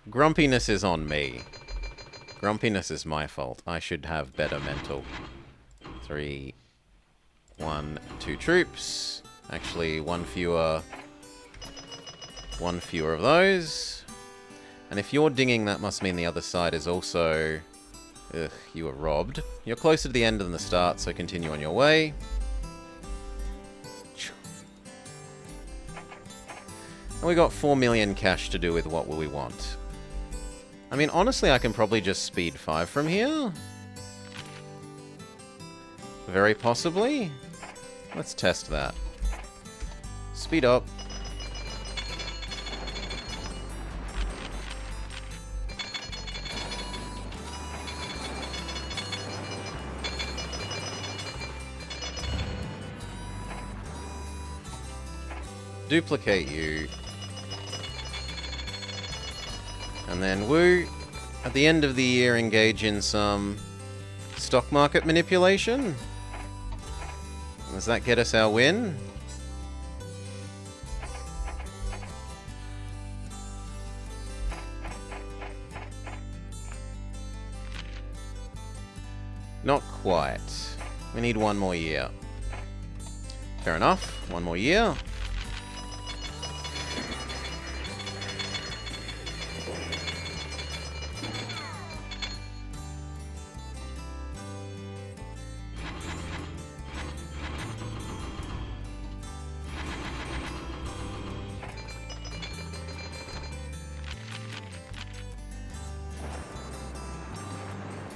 Grumpiness is on me. Grumpiness is my fault. I should have better mental. 3, 1, 2 troops. Actually, one fewer of those. And if you're dinging, that must mean the other side is also... Ugh, you were robbed. You're closer to the end than the start, so continue on your way. And we got 4 million cash to do with what will we want. I mean, honestly, I can probably just speed 5 from here. Very possibly. Let's test that. Speed up. Duplicate you. And then woo, at the end of the year engage in some stock market manipulation. Does that get us our win? Not quite. We need one more year. Fair enough, one more year.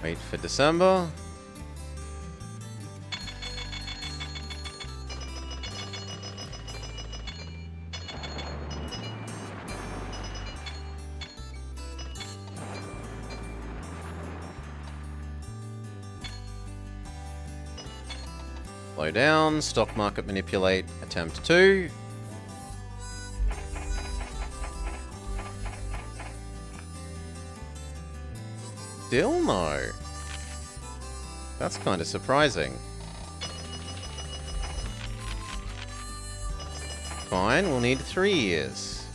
Wait for December. Slow down, stock market manipulate, attempt 2. Still no. That's kind of surprising. Fine, we'll need 3 years.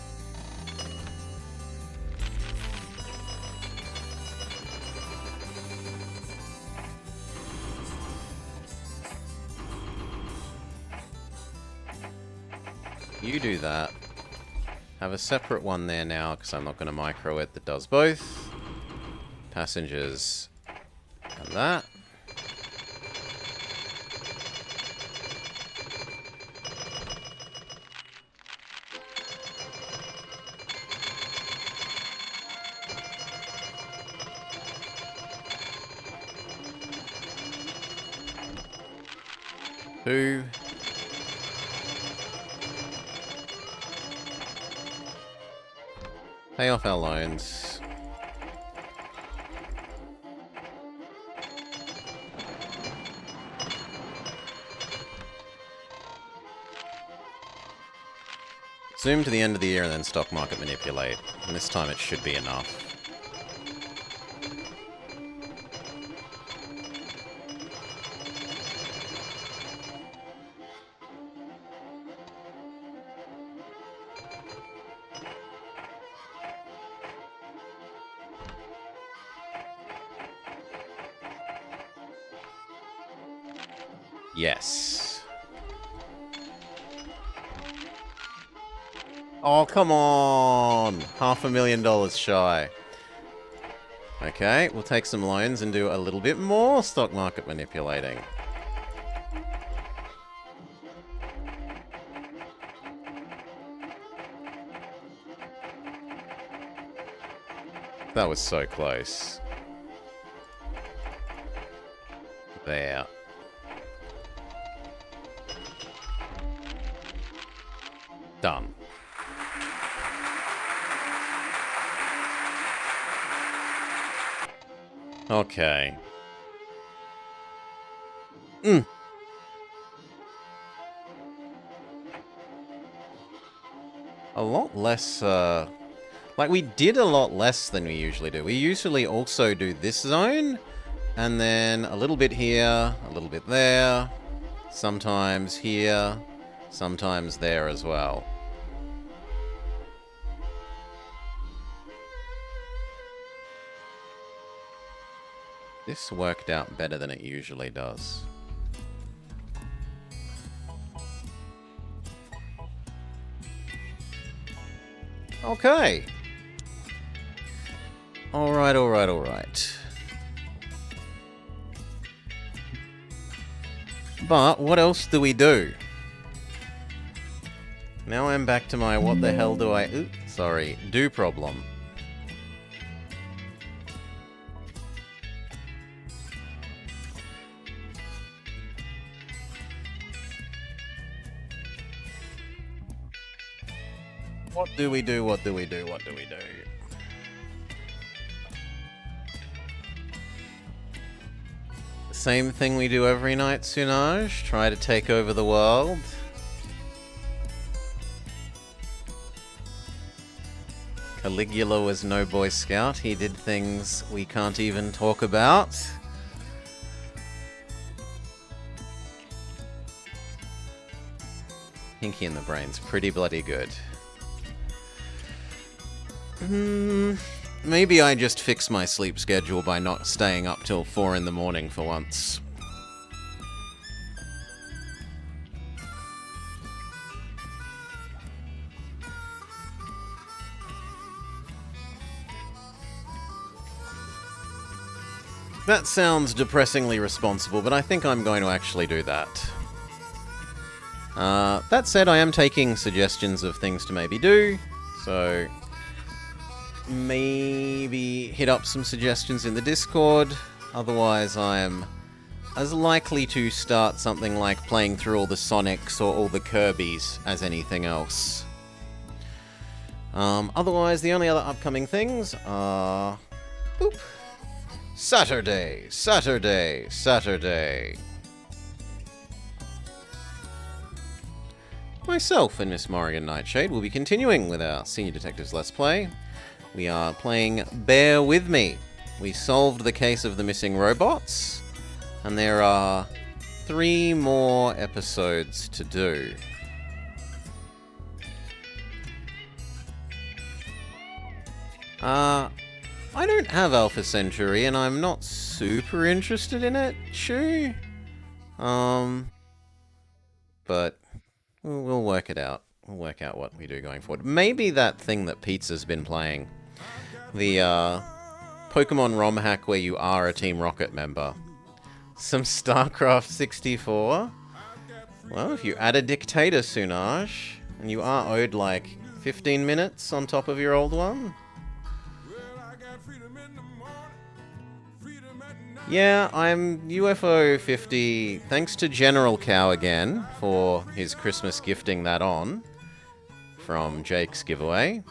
You do that. Have a separate one there now, because I'm not going to micro it that does both. Passengers and that. Two. Pay off our loans. Zoom to the end of the year and then stock market manipulate. And this time it should be enough. Yes. Oh, come on! $500,000 shy. Okay, we'll take some loans and do a little bit more stock market manipulating. That was so close. There. Done. Okay. A lot less, like, we did a lot less than we usually do. We usually also do this zone, and then a little bit here, a little bit there, sometimes here, sometimes there as well. This worked out better than it usually does. Okay. Alright, alright, alright. But what else do we do? Now I'm back to my what the hell do I... do problem. What do we do? What do we do? What do we do? Same thing we do every night, Sunaj. Try to take over the world. Caligula was no Boy Scout. He did things we can't even talk about. Pinky in the Brain's pretty bloody good. Maybe I just fix my sleep schedule by not staying up till 4 in the morning for once. That sounds depressingly responsible, but I think I'm going to actually do that. That said, I am taking suggestions of things to maybe do, so maybe hit up some suggestions in the Discord. Otherwise, I'm as likely to start something like playing through all the Sonics or all the Kirbys as anything else. Otherwise, the only other upcoming things are... boop. Saturday, Saturday, Saturday. Myself and Miss Morrigan Nightshade will be continuing with our Senior Detectives Let's Play. We are playing Bear With Me. We solved the case of the missing robots, and there are 3 more episodes to do. I don't have Alpha Centauri, and I'm not super interested in it, Shu. But we'll work it out. We'll work out what we do going forward. Maybe that thing that Pizza's been playing. The, Pokemon ROM hack where you are a Team Rocket member. Some StarCraft 64. Well, if you add a dictator, Sunaj, and you are owed like 15 minutes on top of your old one. Yeah, I'm UFO 50. Thanks to General Cow again for his Christmas gifting that on from Jake's giveaway.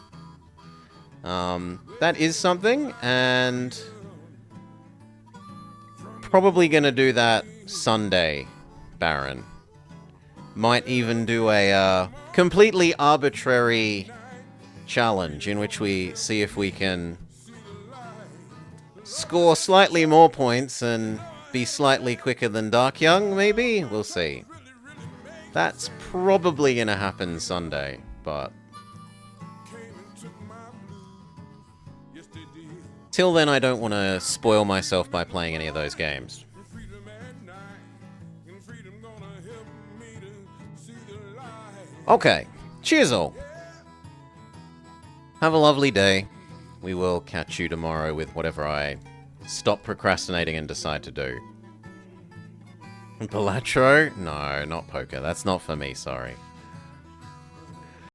That is something, and probably gonna do that Sunday, Baron. Might even do a completely arbitrary challenge in which we see if we can score slightly more points and be slightly quicker than Dark Young, maybe? We'll see. That's probably gonna happen Sunday, but till then I don't want to spoil myself by playing any of those games. Okay, cheers all. Have a lovely day. We will catch you tomorrow with whatever I stop procrastinating and decide to do. Balatro? No, not poker. That's not for me, sorry.